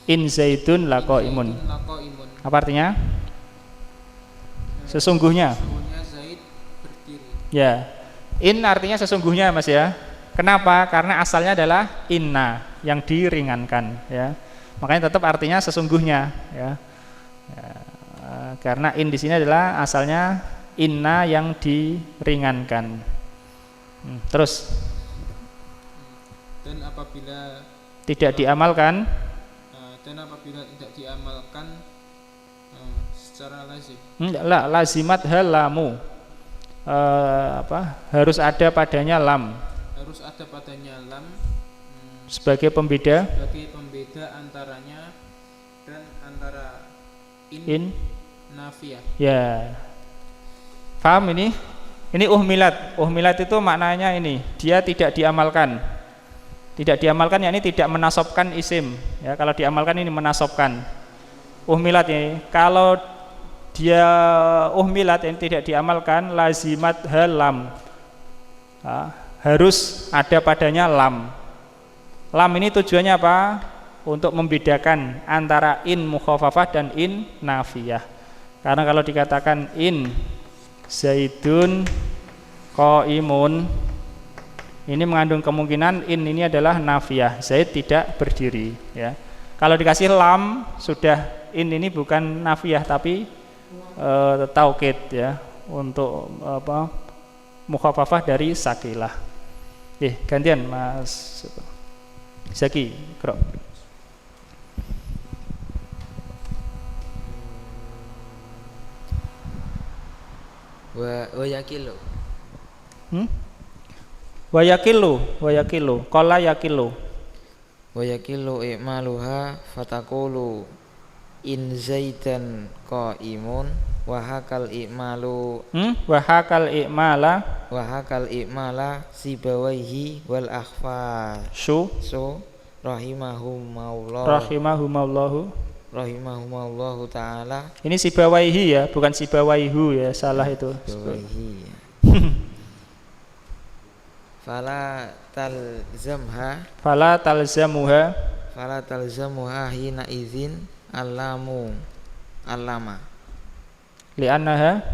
in zaidun laqaimun. Apa artinya? Sesungguhnya. Zaid berdiri. Ya. In artinya sesungguhnya, Mas, ya. Kenapa? Karena asalnya adalah inna yang diringankan, ya. Makanya tetap artinya sesungguhnya, ya. Karena in di sini adalah asalnya inna yang diringankan. Terus dan apabila tidak diamalkan, secara lazim. Lazimat halamu. Harus ada padanya lam. Harus ada padanya lam sebagai pembeda antaranya dan antara in nafiyah. Ya. Paham ini? Ini uhmilat. Uhmilat itu maknanya ini, dia tidak diamalkan. Tidak diamalkan yakni tidak menasobkan isim, ya. Kalau diamalkan ini menasobkan. Uhmilat ini kalau dia uhmilat yang tidak diamalkan, lazimat halam, harus ada padanya lam. Lam ini tujuannya apa? Untuk membedakan antara in mukhaffafah dan in nafiyah. Karena kalau dikatakan in zaidun qaimun, ini mengandung kemungkinan in ini adalah nafiyah, zaid tidak berdiri, ya. Kalau dikasih lam, sudah in ini bukan nafiyah tapi taukid, ya, untuk mukhaffafah dari sakilah. Gantian Mas Zaki, Kro. Wa yakilu. Wa yakilu. Qala yakilu. Wa yakilu i'maluha fataqulu in zaidan qaimun wa hakal i'malu wa hakal i'mala sibawaihi wal akhfar rahimahumullahu ta'ala. Ini sibawaihi, ya, bukan sibawaihu, ya, salah itu. Sibawaihi. Fala talzamuha hina izin allama li'annaha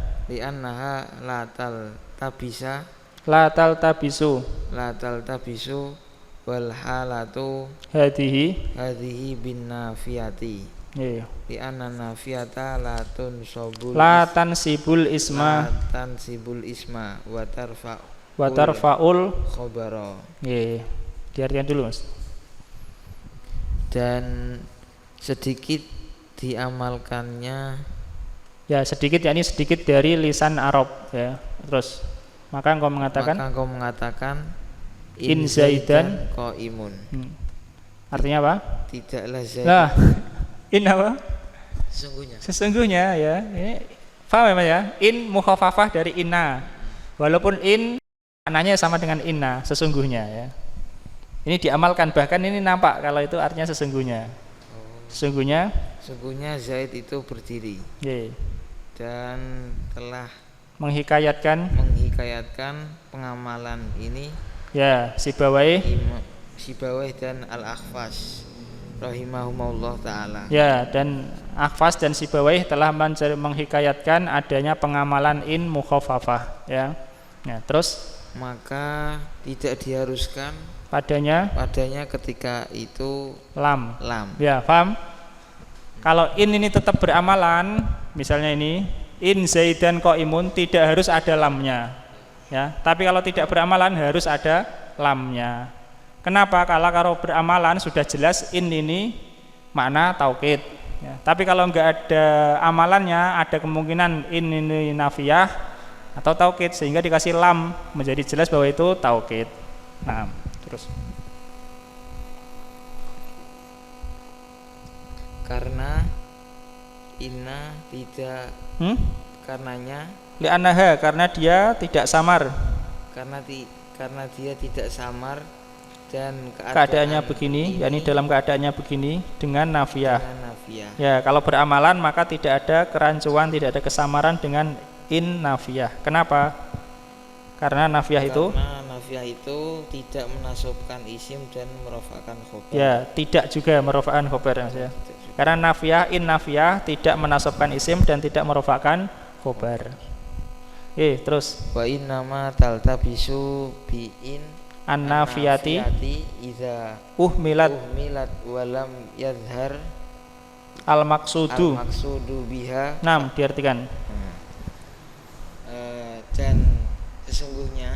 la taltabisu wal halatu hadhihi bin nafiyati, li'anna nafiyata la tansibul isma wa tarfa'ul khabara. Diartikan dulu, Mas. Dan sedikit diamalkannya, ya, sedikit yakni sedikit dari lisan Arab, ya. Terus Maka engkau mengatakan in Zaidan qaimun. Artinya apa? Tidaklah Zaid. Nah, in apa? Sesungguhnya ya. Ini paham ya? In mukhafafah dari inna. Walaupun in maknanya sama dengan inna, sesungguhnya ya. Ini diamalkan, bahkan ini nampak kalau itu artinya sesungguhnya. Sesungguhnya Zaid itu berdiri. Dan telah menghikayatkan pengamalan ini ya Sibawayh dan Al-Akhfas rahimahumullah taala. Ya, dan Akhfas dan Sibawayh telah menghikayatkan adanya pengamalan in mukhafafah ya. Nah, terus maka tidak diharuskan padanya ketika itu lam. Ya, paham? Kalau in ini tetap beramalan, misalnya ini in Zaidan qaimun, tidak harus ada lamnya. Ya, tapi kalau tidak beramalan harus ada lamnya. Kenapa? Kalau beramalan sudah jelas in ini makna taukid. Ya, tapi kalau enggak ada amalannya, ada kemungkinan in ini nafiyah atau taukid, sehingga dikasih lam menjadi jelas bahwa itu taukid. Nah, terus karena inna tidak karenanya li'annaha, karena dia tidak samar, karena dia tidak samar dan keadaannya begini, yakni dalam keadaannya begini dengan nafiyah. Ya, kalau beramalan maka tidak ada kerancuan, tidak ada kesamaran dengan in nafiyah. Kenapa? Karena nafiyah itu tidak menasabkan isim dan merofakkan khobar. Ya, tidak juga merofakkan khobar ya. Karena nafiyah, in nafiyah tidak menasabkan isim dan tidak merofakkan khobar. Terus wa innama taltabisu bi in an-nafiyati idza uhmilat walam yadhhar al-maqsudu biha. Diartikan dan sesungguhnya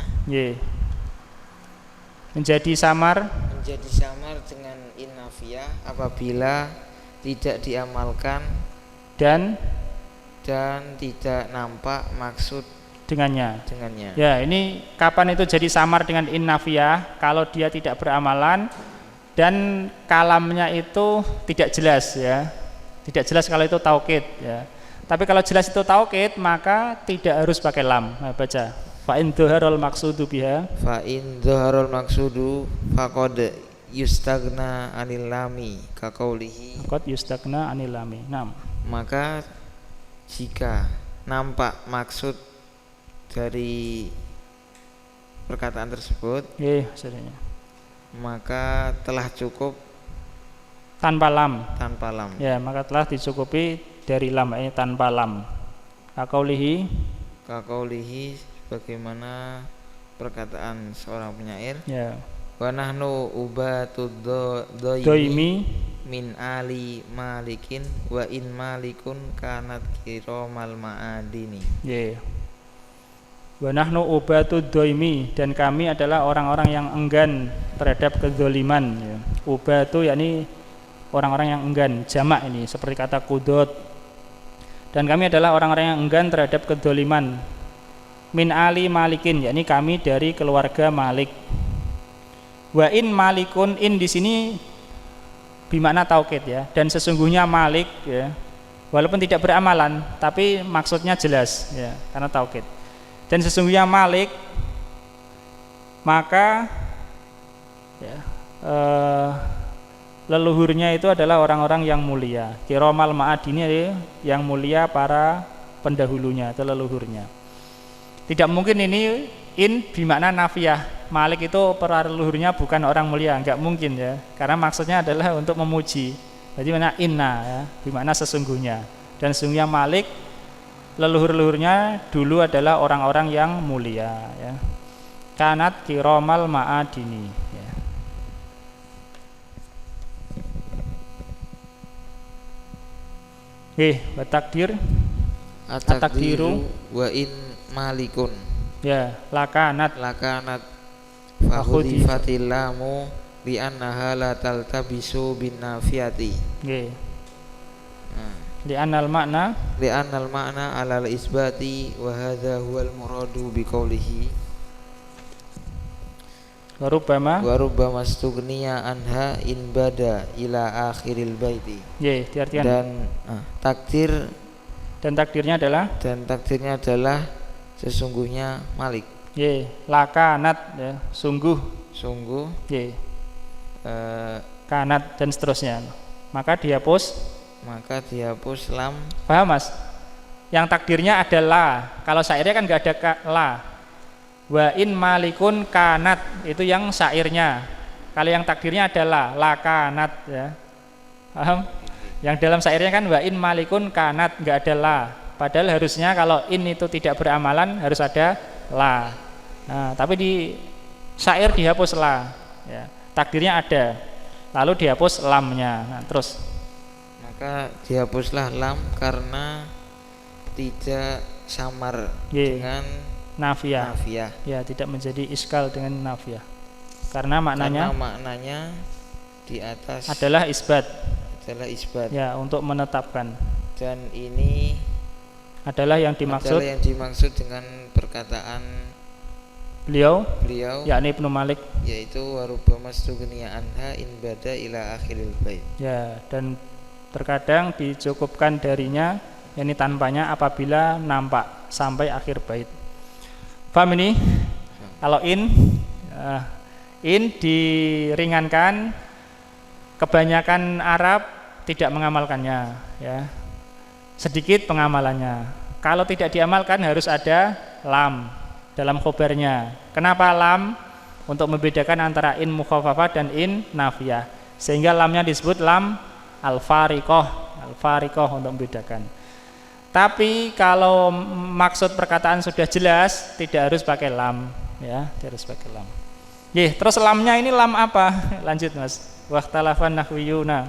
menjadi samar dengan in nafiyah apabila tidak diamalkan dan tidak nampak maksud dengannya. Ya, ini kapan itu jadi samar dengan in nafiyah? Kalau dia tidak beramalan dan kalamnya itu tidak jelas ya. Tidak jelas kalau itu taukid ya. Tapi kalau jelas itu taukid maka tidak harus pakai lam. Nah, baca. Fa in dhaharul maqsudu biha. Fa in dhaharul maqsudu faqad yustagna anil lami ka qaulihi. Faqad yustagna anil lami. Maka jika nampak maksud dari perkataan tersebut, maka telah cukup tanpa lam. Ya, maka telah dicukupi dari lam, ini tanpa lam. Kakaulihi bagaimana perkataan seorang penyair. Ya. Wa nahnu ubatud doimi min ali malikin wa in malikun kanat kiromal ma'adini. Wa nahnu ubatud doimi, dan kami adalah orang-orang yang enggan terhadap kezaliman ya. Ubatu yakni orang-orang yang enggan, jamak ini seperti kata kudot. Dan kami adalah orang-orang yang enggan terhadap kezaliman. Min ali malikin, yakni kami dari keluarga Malik. Wa in malikun, in di sini bermakna taukid ya, dan sesungguhnya Malik ya, walaupun tidak beramalan tapi maksudnya jelas ya, karena taukid. Dan sesungguhnya Malik, maka ya, leluhurnya itu adalah orang-orang yang mulia. Kiromal ma'adini, yang mulia para pendahulunya atau leluhurnya. Tidak mungkin ini in bermakna nafiyah. Malik itu para leluhurnya bukan orang mulia, enggak mungkin ya. Karena maksudnya adalah untuk memuji. Jadi mana inna ya, bermakna sesungguhnya. Dan sesungguhnya Malik, leluhur-leluhurnya dulu adalah orang-orang yang mulia ya. Kanat kiromal ma'adini ya. Takdir at-takdiru wa in malikun ya, lakanat fahudifatil lamu bi annaha la taltabisu bin nafiyati. li'annal makna li'annal ma'na 'alal isbati wa hadza huwal muradu biqaulihi wa rubbama stughniya anha in bada ila akhiril baiti. diartikan Dan takdirnya adalah sesungguhnya Malik. lakanat ya, sungguh kanat dan seterusnya. Maka dihapus lam. paham Mas? Yang takdirnya adalah, kalau syairnya kan enggak ada la. Wa in malikun kanat, itu yang syairnya. Kalau yang takdirnya adalah la kanat ya. Paham? Yang dalam syairnya kan wa in malikun kanat, enggak ada la. Padahal harusnya kalau in itu tidak beramalan harus ada la. Nah, tapi di syair dihapus la ya. Takdirnya ada. Lalu dihapus lamnya. Nah, terus maka dihapuslah lam karena tidak samar dengan nafiyah. Ya, tidak menjadi iskal dengan nafiyah. Karena maknanya di atas adalah isbat. Ya, untuk menetapkan. Dan ini adalah yang dimaksud dengan perkataan beliau yakni Ibnu Malik, yaitu warubbama stughniya anha in bada ila akhiril bait. Ya, dan terkadang dicukupkan darinya, yakni tanpanya apabila nampak sampai akhir bait. Paham ini? Kalau in diringankan, kebanyakan Arab tidak mengamalkannya ya. Sedikit pengamalannya. Kalau tidak diamalkan harus ada lam dalam khobarnya. Kenapa lam? Untuk membedakan antara in mukhaffafah dan in nafiyah. Sehingga lamnya disebut lam al-fariqah untuk membedakan. Tapi kalau maksud perkataan sudah jelas, tidak harus pakai lam ya, tidak harus pakai lam. Terus lamnya ini lam apa? Lanjut Mas. Waqtalafan nahwiyuna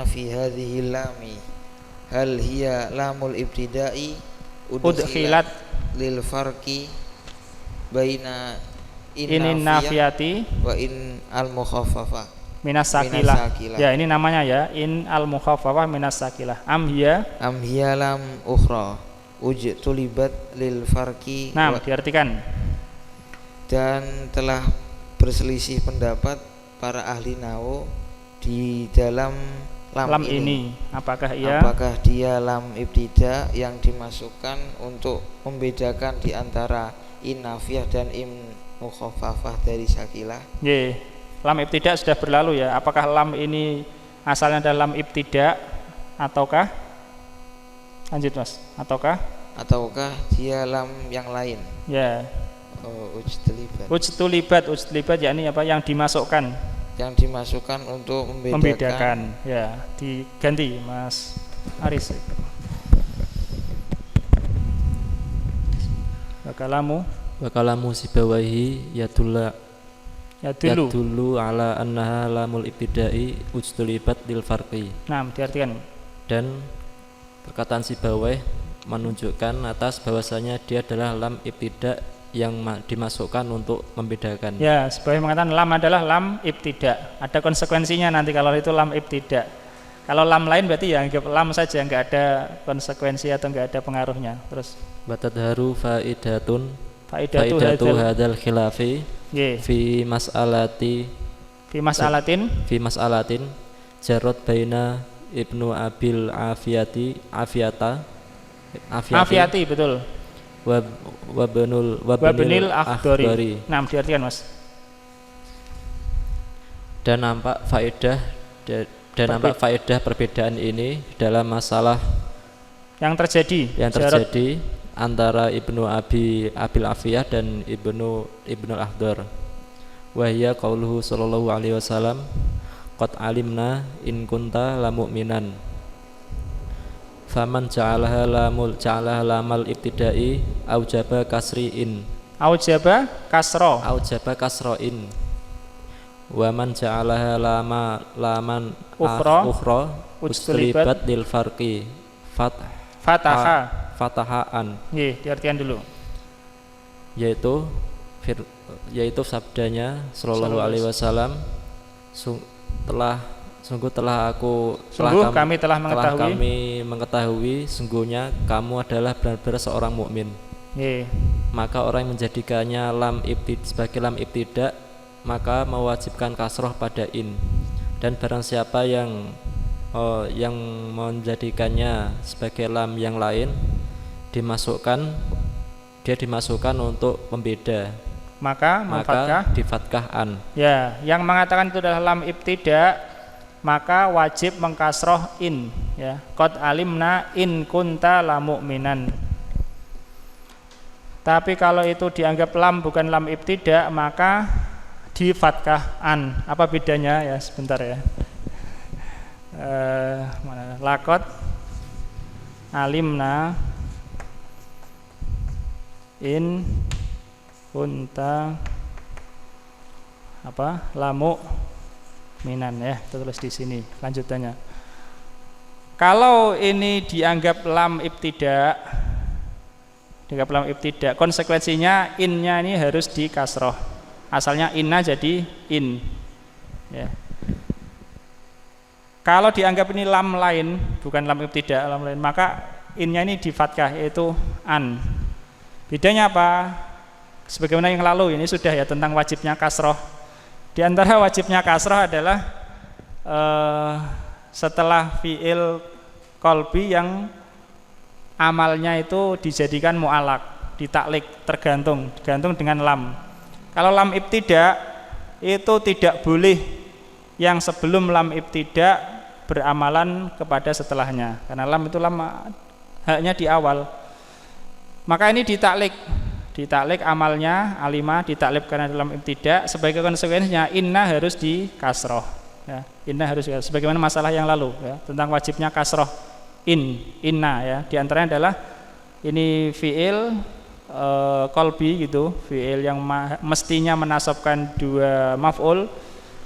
fi hadhihi lami hal hiya lamul ibtida'i udkhilat lil farqi baina in nafiyati wa in al mukhaffafah minas sakilah. Ya, ini namanya ya, in al mukhaffafah minas sakilah. Am hiya lam ukhra ujtulibat lil farqi. Nah, diartikan. Dan telah berselisih pendapat para ahli nahwu di dalam lam ini. Apakah dia lam ibtida yang dimasukkan untuk membedakan di antara in nafiyah dan in mukhaffafah dari sakilah? Lam ibtida sudah berlalu ya. Apakah lam ini asalnya adalah lam ibtida ataukah lanjut Mas? Ataukah dia lam yang lain? Ya. Ujtulibat yakni apa? Yang dimasukkan untuk membedakan. Ya, diganti Mas Aris. Wakalamu Sibawahi yadullu ala annaha lamul ibtida'i ujtulibat lil farqi. Nah, diartikan. Dan perkataan Sibawayh menunjukkan atas bahwasanya dia adalah lam ibtida' yang dimasukkan untuk membedakan. Ya, Sibawayh mengatakan lam adalah lam ibtida'. Ada konsekuensinya nanti kalau itu lam ibtida'. Kalau lam lain berarti ya anggap lam saja, enggak ada konsekuensi atau enggak ada pengaruhnya. Terus batadharu faidatu hadzal khilafi fi mas'alatin jarot baina Ibnu Abil Afiyati betul. Wabenil akhdari. Nah, diartikan Mas. Dan nampak faedah perbedaan ini dalam masalah yang terjadi antara Ibnu Abil Afiyah dan Ibnu Akhdar. Wa hiya qauluhu sallallahu alaihi wasallam qad alimna in kunta la mu'minan. Faman ja'alaha lamal ibtida'i aujaba kasri'in. Aujaba kasro'in. Wa man ja'alaha laman ukhra ujtulibat lil farqi. Fatahaan. Diartikan dulu. Yaitu sabdanya sallallahu alaihi wasallam telah Sungguh telah kami telah mengetahui sungguhnya kamu adalah benar-benar seorang mukmin. Maka orang yang menjadikannya sebagai lam ibtidak maka mewajibkan kasroh pada in. Dan barang siapa yang menjadikannya sebagai lam yang lain dimasukkan untuk pembeda, maka di fathah an. Ya, yang mengatakan itu adalah lam ibtidak maka wajib mengkasroh in, ya. Qad alimna in kunta la mu'minan. Tapi kalau itu dianggap lam bukan lam ibtidak maka di fathah an. Apa bedanya ya? Sebentar ya. Mana? Laqad alimna in kunta lamu minan, ya, tulis di sini lanjutannya. Kalau ini dianggap lam ibtidak, konsekuensinya innya ini harus di kasroh. Asalnya inna jadi in, ya. Kalau dianggap ini lam lain, bukan lam ibtidak, lam lain, maka innya ini di fathah, yaitu an. Bedanya apa? Sebagaimana yang lalu ini sudah ya tentang wajibnya kasroh. Di antara wajibnya kasroh adalah setelah fiil qalbi yang amalnya itu dijadikan mu'alaq, ditaklik, tergantung dengan lam. Kalau lam ibtidak itu tidak boleh yang sebelum lam ibtidak beramalan kepada setelahnya, karena lam itu lam haknya di awal. Maka ini ditaklik amalnya alima, ditaklif karena dalam ibtidak. Sebagai konsekuensinya inna harus di kasroh, ya. Inna harus, sebagaimana masalah yang lalu, ya, tentang wajibnya kasroh inna, ya. Di antaranya adalah ini fiil qalbi gitu, fiil yang mestinya menasabkan dua maf'ul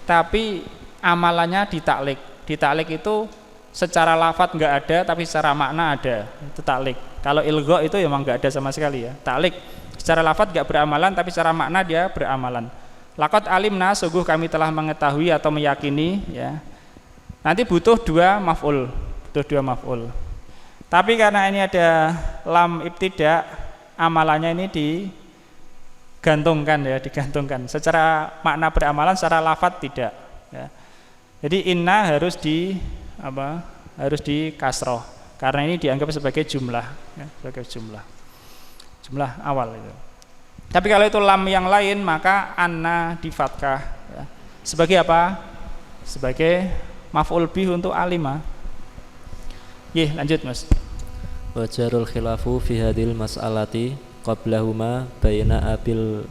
tapi amalannya ditaklik itu secara lafadz enggak ada tapi secara makna ada, itu taklik. Kalau ilgha itu memang enggak ada sama sekali, ya. Taklik secara lafadz enggak beramalan tapi secara makna dia beramalan. Laqad alimna, sungguh kami telah mengetahui atau meyakini, ya. Nanti butuh dua maf'ul. Tapi karena ini ada lam ibtidak, amalannya ini digantungkan, ya, secara makna beramalan, secara lafadz tidak, ya. Jadi inna harus di kasroh karena ini dianggap sebagai jumlah, ya, sebagai jumlah awal itu. Tapi kalau itu lam yang lain maka anna di fathah, ya. Sebagai apa? Sebagai maf'ul bih untuk alima. Lanjut Mas. Wajarul khilafu fi hadil mas'alati qablahuma baina Abil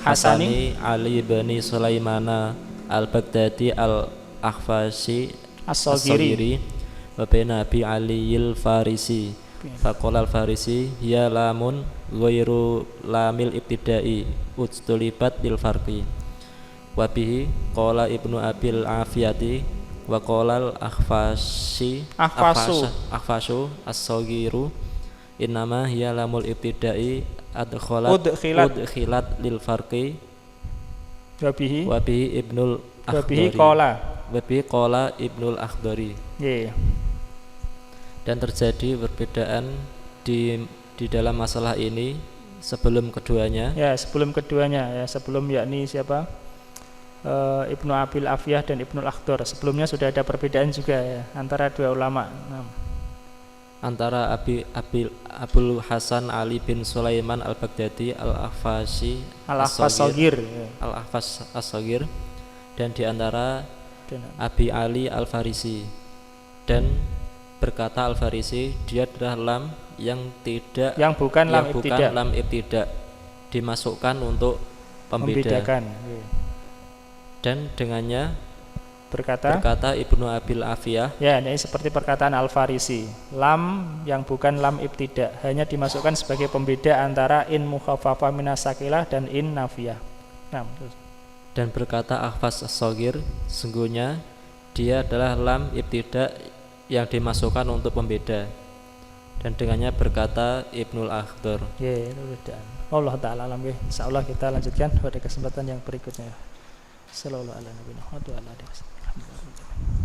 Hasani Ali bin Sulaimana al-Baghdadi al-Akhfashi as-Saghiri wa baina Abi Aliyil Farisi. Faqala al-Farisi ya lamun ghairu lamil ibtidai ustulibat lil farqi. Wa bihi qala Ibnu Abil Afiyati wa qala al-Akhfasu as-Saghiru innama hiya lamul ibtidai udkhilat lil farqi. Wa bihi Ibnul Akhdari wa bihi qala Ibnul Akhdari. Dan terjadi perbedaan di dalam masalah ini sebelum keduanya. Sebelum yakni siapa? Ibnu Abil Afiyah dan Ibnul Akhdar. Sebelumnya sudah ada perbedaan juga, ya, antara dua ulama. Antara Abul Hasan Ali bin Sulaiman al-Baghdadi al-Akhfashi al-Akhfas as-Saghir, dan di antara Abi Ali al-Farisi. Dan berkata al-Farisi dia adalah lam yang bukan lam ibtidak dimasukkan untuk membedakan. Dan dengannya berkata Ibnu Abil Afiyah, ya, ini seperti perkataan al-Farisi, lam yang bukan lam ibtidak hanya dimasukkan sebagai pembeda antara in mukhaffafah minas sakilah dan in nafiyah. Dan berkata Akhfas as-Saghir, sungguhnya dia adalah lam ibtidak yang dimasukkan untuk pembeda. Dan dengannya berkata Ibnul Akhdar. Allah ta'ala alam. Insyaallah kita lanjutkan pada kesempatan yang berikutnya. Sallallahu alaihi wasallam. Alhamdulillah.